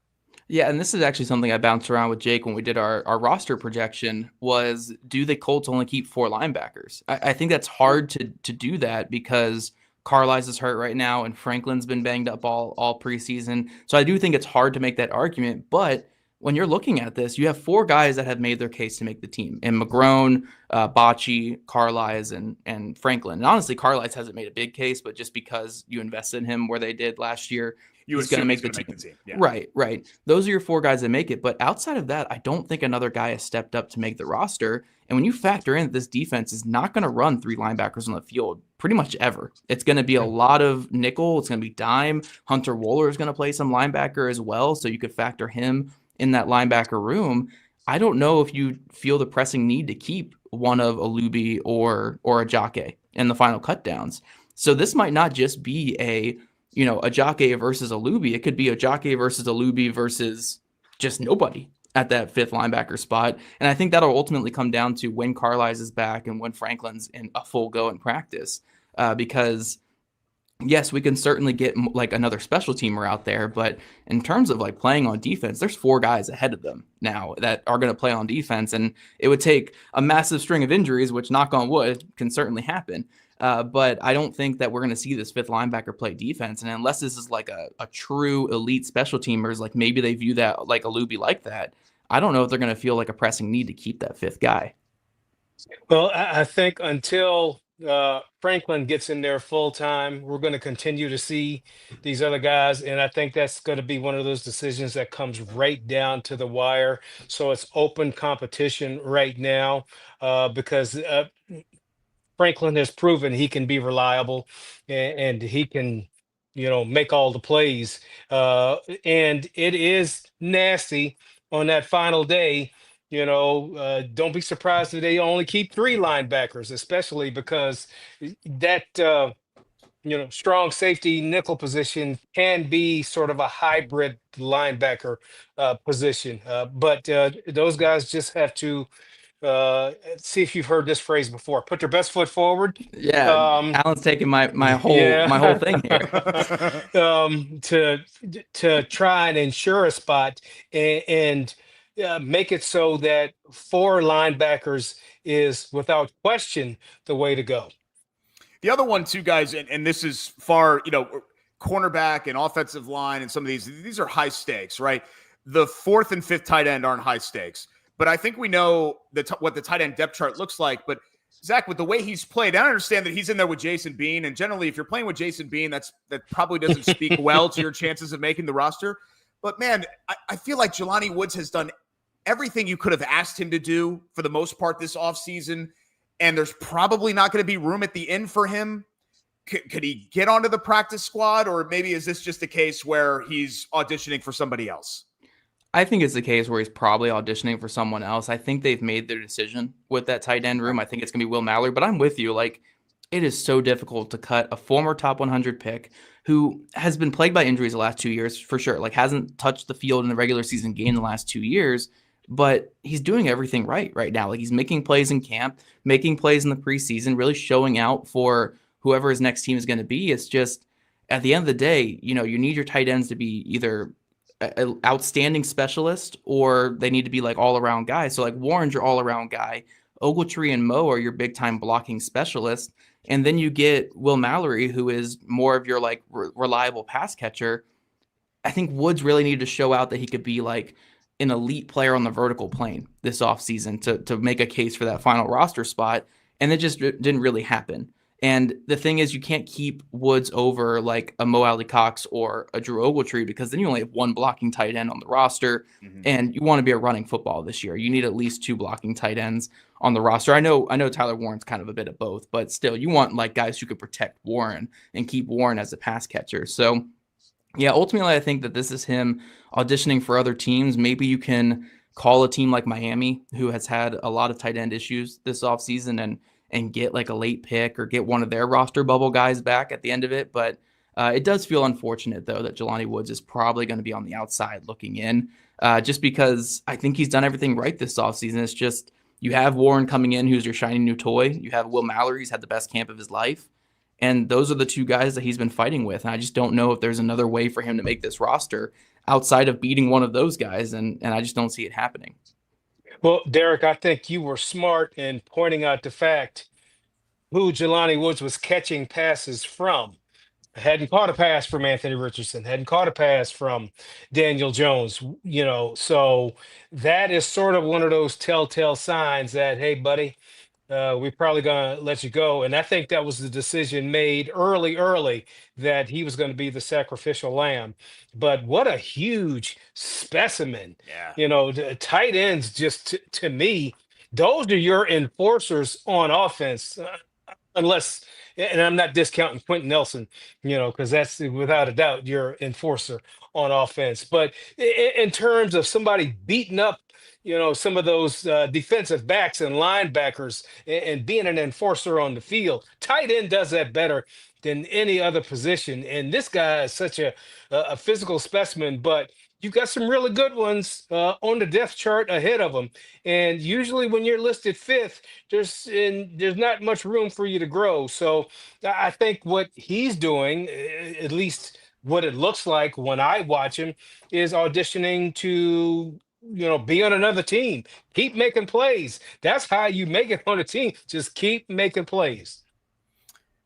Yeah, and this is actually something I bounced around with Jake when we did our roster projection was, do the Colts only keep 4 linebackers? I think that's hard to do that because Carlisle is hurt right now and Franklin's been banged up all preseason. So I do think it's hard to make that argument. But when you're looking at this, you have 4 guys that have made their case to make the team. And McGrone, Bocce, Carlisle, and Franklin. And honestly, Carlisle hasn't made a big case, but just because you invested in him where they did last year, he's going to make the team. Yeah. Right. Those are your 4 guys that make it. But outside of that, I don't think another guy has stepped up to make the roster. And when you factor in that this defense is not going to run 3 linebackers on the field pretty much ever. It's going to be a lot of nickel. It's going to be dime. Hunter Wohler is going to play some linebacker as well. So you could factor him in that linebacker room. I don't know if you feel the pressing need to keep one of a Luby or a Jake in the final cutdowns. So this might not just be a Jake versus a Luby. It could be a Jake versus a Luby versus just nobody at that 5th linebacker spot. And I think that'll ultimately come down to when Carlisle is back and when Franklin's in a full go in practice. Because yes, we can certainly get like another special teamer out there, but in terms of like playing on defense, there's 4 guys ahead of them now that are going to play on defense. And it would take a massive string of injuries, which, knock on wood, can certainly happen. But I don't think that we're going to see this 5th linebacker play defense. And unless this is like a true elite special teamers, like maybe they view that like a Luby like that, I don't know if they're going to feel like a pressing need to keep that 5th guy. Well, I think until Franklin gets in there full time, we're going to continue to see these other guys. And I think that's going to be one of those decisions that comes right down to the wire. So it's open competition right now because Franklin has proven he can be reliable and he can, make all the plays. And it is nasty on that final day. Don't be surprised if they only keep 3 linebackers, especially because that, strong safety nickel position can be sort of a hybrid linebacker position. But those guys just have to see if you've heard this phrase before. Put their best foot forward. Yeah, Alan's taking my whole thing here. To try and ensure a spot and make it so that 4 linebackers is without question the way to go. The other one too, guys, and this is far, cornerback and offensive line and some of these are high stakes, right? The 4th and 5th tight end aren't high stakes. But I think we know what the tight end depth chart looks like. But Zach, with the way he's played, I understand that he's in there with Jason Bean. And generally, if you're playing with Jason Bean, that probably doesn't speak well to your chances of making the roster. But man, I feel like Jelani Woods has done everything you could have asked him to do for the most part this offseason. And there's probably not going to be room at the end for him. Could he get onto the practice squad? Or maybe is this just a case where he's auditioning for somebody else? I think it's the case where he's probably auditioning for someone else. I think they've made their decision with that tight end room. I think it's going to be Will Mallory, but I'm with you. Like, it is so difficult to cut a former top 100 pick who has been plagued by injuries the last 2 years, for sure. Like, hasn't touched the field in the regular season game the last 2 years, but he's doing everything right now. Like, he's making plays in camp, making plays in the preseason, really showing out for whoever his next team is going to be. It's just, at the end of the day, you need your tight ends to be either an outstanding specialist or they need to be like all-around guys. So like Warren's your all-around guy. Ogletree and Moe are your big-time blocking specialist. And then you get Will Mallory, who is more of your like reliable pass catcher. I think Woods really needed to show out that he could be like an elite player on the vertical plane this offseason to make a case for that final roster spot. And it just didn't really happen. And the thing is, you can't keep Woods over like a Mo Alley Cox or a Drew Ogletree, because then you only have one blocking tight end on the roster, and you want to be a running football this year. You need at least 2 blocking tight ends on the roster. I know Tyler Warren's kind of a bit of both, but still, you want like guys who could protect Warren and keep Warren as a pass catcher. So yeah, ultimately, I think that this is him auditioning for other teams. Maybe you can call a team like Miami, who has had a lot of tight end issues this offseason, and get like a late pick or get one of their roster bubble guys back at the end of it. But it does feel unfortunate, though, that Jelani Woods is probably going to be on the outside looking in, just because I think he's done everything right this offseason. It's just you have Warren coming in, who's your shiny new toy. You have Will Mallory, who's had the best camp of his life. And those are the 2 guys that he's been fighting with. And I just don't know if there's another way for him to make this roster outside of beating one of those guys. And I just don't see it happening. Well, Derek, I think you were smart in pointing out the fact who Jelani Woods was catching passes from. Hadn't caught a pass from Anthony Richardson, hadn't caught a pass from Daniel Jones, so that is sort of one of those telltale signs that, hey, buddy, we're probably going to let you go. And I think that was the decision made early that he was going to be the sacrificial lamb. But what a huge specimen. Yeah. The tight ends, just to me, those are your enforcers on offense. Unless, and I'm not discounting Quentin Nelson, because that's without a doubt your enforcer on offense. But in terms of somebody beating up, some of those defensive backs and linebackers and being an enforcer on the field, tight end does that better than any other position. And this guy is such a physical specimen, but you've got some really good ones on the depth chart ahead of them. And usually when you're listed 5th, there's not much room for you to grow. So I think what he's doing, at least what it looks like when I watch him, is auditioning to be on another team. Keep making plays. That's how you make it on a team. Just keep making plays.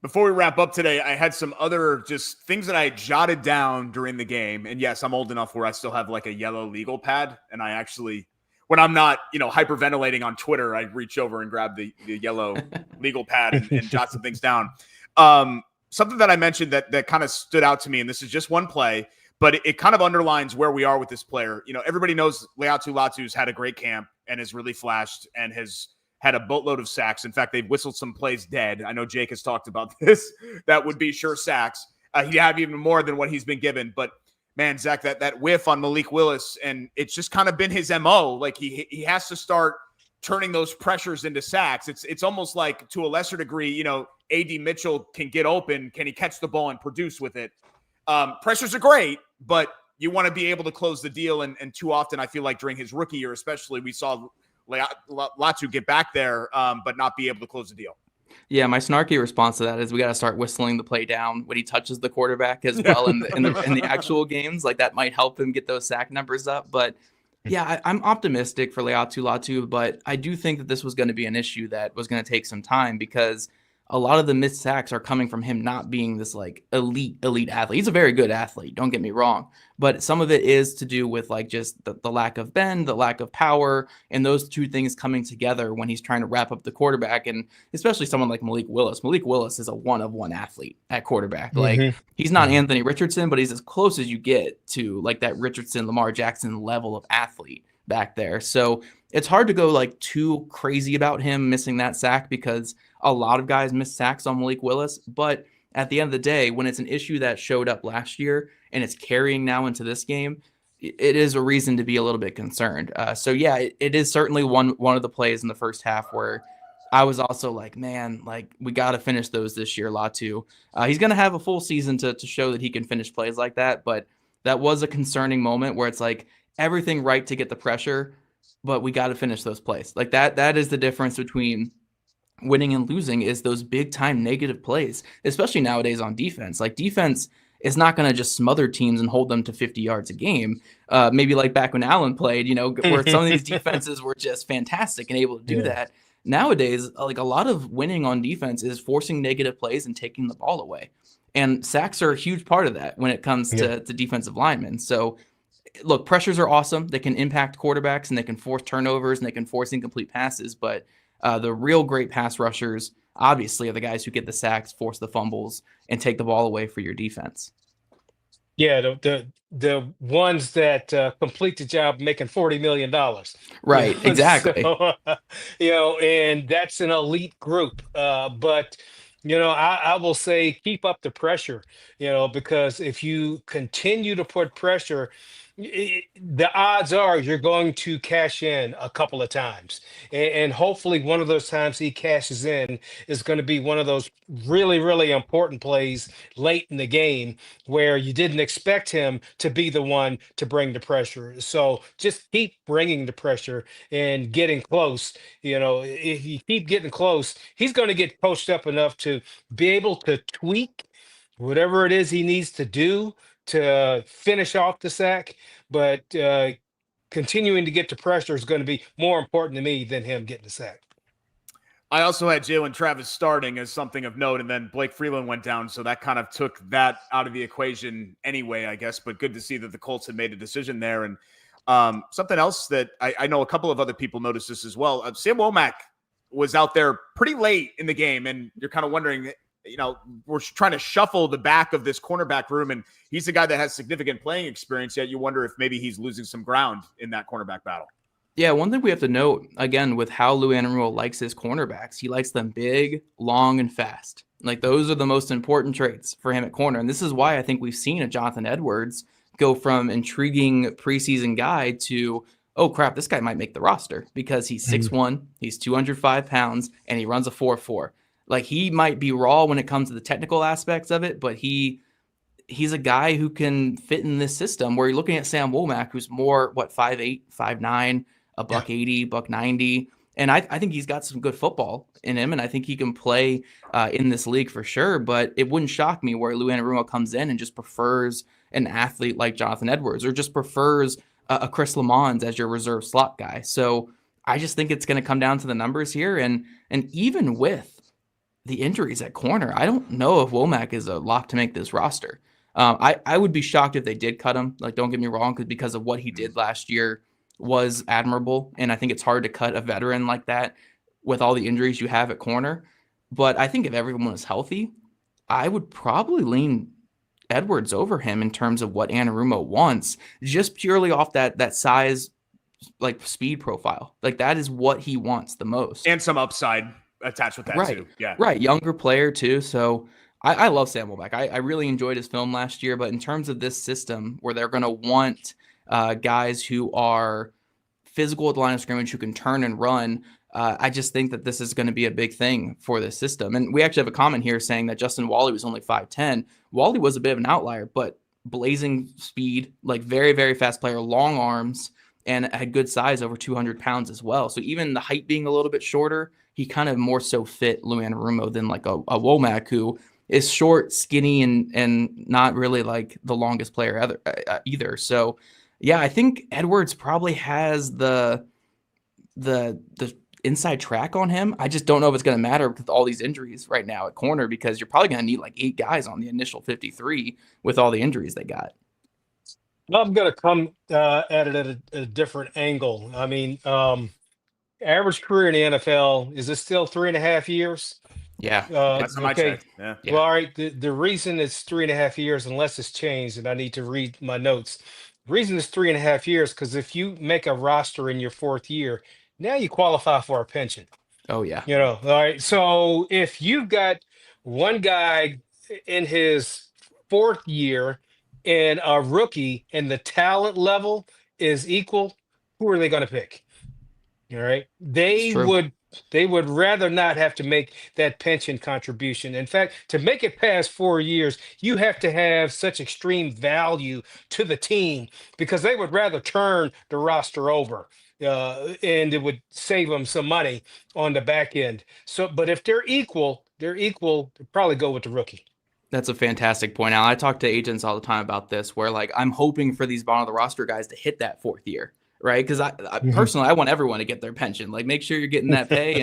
Before we wrap up today, I had some other just things that I jotted down during the game. And yes, I'm old enough where I still have like a yellow legal pad. And I actually, when I'm not, hyperventilating on Twitter, I reach over and grab the yellow legal pad and jot some things down. Something that I mentioned that kind of stood out to me, and this is just one play, but it kind of underlines where we are with this player. Everybody knows Leatu Latu's had a great camp and has really flashed and has had a boatload of sacks. In fact, they've whistled some plays dead. I know Jake has talked about this. That would be sure sacks. He'd have even more than what he's been given. But, man, Zach, that whiff on Malik Willis, and it's just kind of been his MO. Like, he has to start turning those pressures into sacks. It's almost like, to a lesser degree, A.D. Mitchell can get open. Can he catch the ball and produce with it? Pressures are great, but you want to be able to close the deal. And too often, I feel like during his rookie year especially, we saw Latu get back there, but not be able to close the deal. Yeah, my snarky response to that is we got to start whistling the play down when he touches the quarterback as well in the actual games. Like, that might help him get those sack numbers up. But yeah, I'm optimistic for Leatu Latu, but I do think that this was going to be an issue that was going to take some time, because a lot of the missed sacks are coming from him not being this like elite athlete. He's a very good athlete, don't get me wrong, but some of it is to do with like just the lack of bend, the lack of power, and those 2 things coming together when he's trying to wrap up the quarterback. And especially someone like Malik Willis. Malik Willis is a one-of-one athlete at quarterback. Like, he's not Anthony Richardson, but he's as close as you get to like that Richardson, Lamar Jackson level of athlete back there. So it's hard to go like too crazy about him missing that sack, because a lot of guys miss sacks on Malik Willis. But at the end of the day, when it's an issue that showed up last year and it's carrying now into this game, it is a reason to be a little bit concerned. So yeah, it is certainly one of the plays in the first half where I was also like, man, like, we got to finish those this year, Latu. He's going to have a full season to show that he can finish plays like that. But that was a concerning moment where it's like everything right to get the pressure, but we got to finish those plays. Like that is the difference between winning and losing, is those big time negative plays, especially nowadays on defense. Like, defense is not going to just smother teams and hold them to 50 yards a game. Maybe like back when Allen played, where some of these defenses were just fantastic and able to do that. Nowadays, like, a lot of winning on defense is forcing negative plays and taking the ball away. And sacks are a huge part of that when it comes to defensive linemen. So look, pressures are awesome. They can impact quarterbacks and they can force turnovers and they can force incomplete passes, but the real great pass rushers obviously are the guys who get the sacks, force the fumbles, and take the ball away for your defense. Yeah, the ones that complete the job making $40 million. Right, exactly. So and that's an elite group. But I will say keep up the pressure, because if you continue to put pressure, the odds are you're going to cash in a couple of times. And hopefully one of those times he cashes in is going to be one of those really, really important plays late in the game where you didn't expect him to be the one to bring the pressure. So just keep bringing the pressure and getting close. If you keep getting close, he's going to get coached up enough to be able to tweak whatever it is he needs to do to finish off the sack. But continuing to get to pressure is going to be more important to me than him getting the sack. I also had Jalen Travis starting as something of note, and then Blake Freeland went down, so that kind of took that out of the equation anyway, I guess. But good to see that the Colts had made a decision there. And something else that I know a couple of other people noticed this as well. Sam Womack was out there pretty late in the game, and you're kind of wondering, we're trying to shuffle the back of this cornerback room, and he's a guy that has significant playing experience, yet you wonder if maybe he's losing some ground in that cornerback battle. Yeah, one thing we have to note, again, with how Lou Anarumo likes his cornerbacks, he likes them big, long, and fast. Like, those are the most important traits for him at corner. And this is why I think we've seen a Jonathan Edwards go from intriguing preseason guy to, oh, crap, this guy might make the roster because he's 6'1", he's 205 pounds, and he runs a 4.4. Like, he might be raw when it comes to the technical aspects of it, but he's a guy who can fit in this system where you're looking at Sam Womack, who's more, 5'8", 5'9", a $180, $190. And I think he's got some good football in him, and I think he can play in this league for sure. But it wouldn't shock me where Lou Anarumo comes in and just prefers an athlete like Jonathan Edwards, or just prefers a Chris Lamons as your reserve slot guy. So I just think it's going to come down to the numbers here. And even with the injuries at corner, I don't know if Womack is a lock to make this roster. I would be shocked if they did cut him. Like, don't get me wrong, because of what he did last year was admirable. And I think it's hard to cut a veteran like that with all the injuries you have at corner. But I think if everyone was healthy, I would probably lean Edwards over him in terms of what Anarumo wants, just purely off that size, like speed profile. Like, that is what he wants the most. And some upside attached with that too. Yeah. Right. Younger player too. So I love Sam Womack. I really enjoyed his film last year, but in terms of this system where they're going to want guys who are physical at the line of scrimmage, who can turn and run, I just think that this is going to be a big thing for this system. And we actually have a comment here saying that Justin Wally was only 5'10". Wally was a bit of an outlier, but blazing speed, like very, very fast player, long arms, and had good size, over 200 pounds as well. So even the height being a little bit shorter, he kind of more so fit Lou Anarumo than like a Womack, who is short, skinny, and not really like the longest player either. So yeah, I think Edwards probably has the inside track on him. I just don't know if it's going to matter with all these injuries right now at corner, because you're probably going to need like 8 guys on the initial 53 with all the injuries they got. I'm going to come at it at a different angle. I mean, average career in the NFL, is it still 3.5 years? Yeah. That's my check. Yeah. Well, all right. The reason it's 3.5 years, unless it's changed, and I need to read my notes. The reason it's 3.5 years, because if you make a roster in your 4th year, now you qualify for a pension. Oh, yeah. All right. So if you've got one guy in his 4th year and a rookie, and the talent level is equal, who are they going to pick? All right. They would rather not have to make that pension contribution. In fact, to make it past 4 years, you have to have such extreme value to the team, because they would rather turn the roster over. And it would save them some money on the back end. So, but if they're equal, they'll probably go with the rookie. That's a fantastic point, Al. I talk to agents all the time about this, where like I'm hoping for these bottom of the roster guys to hit that 4th year, right? Because I personally, I want everyone to get their pension. Like, make sure you're getting that pay,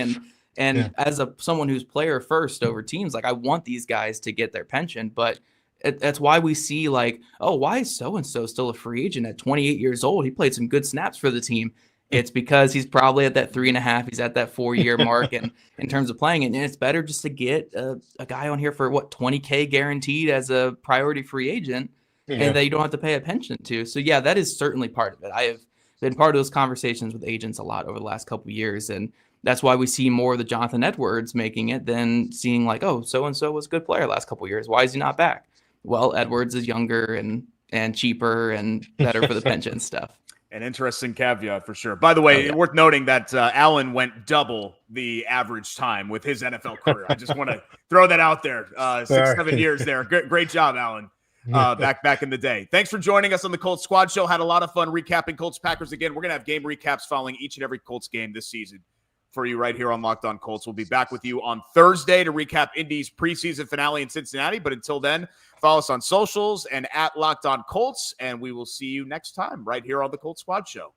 and as someone who's player first over teams, like I want these guys to get their pension, but that's why we see like, oh, why is so and so still a free agent at 28 years old? He played some good snaps for the team. It's because he's probably at that 3.5. He's at that 4-year mark, and in terms of playing it, and it's better just to get a guy on here for what, $20K guaranteed as a priority free agent, and that you don't have to pay a pension to. So yeah, that is certainly part of it. I have been part of those conversations with agents a lot over the last couple of years, and that's why we see more of the Jonathan Edwards making it than seeing like, oh, so and so was a good player last couple of years. Why is he not back? Well, Edwards is younger and cheaper and better for the pension stuff. An interesting caveat for sure. By the way, worth noting that Allen went double the average time with his NFL career. I just want to throw that out there. 6-7 years there. Great job, Allen. Back in the day. Thanks for joining us on the Colts Squad Show. Had a lot of fun recapping Colts Packers again. We're going to have game recaps following each and every Colts game this season for you right here on Locked On Colts. We'll be back with you on Thursday to recap Indy's preseason finale in Cincinnati. But until then, follow us on socials and at Locked On Colts, and we will see you next time right here on the Colts Squad Show.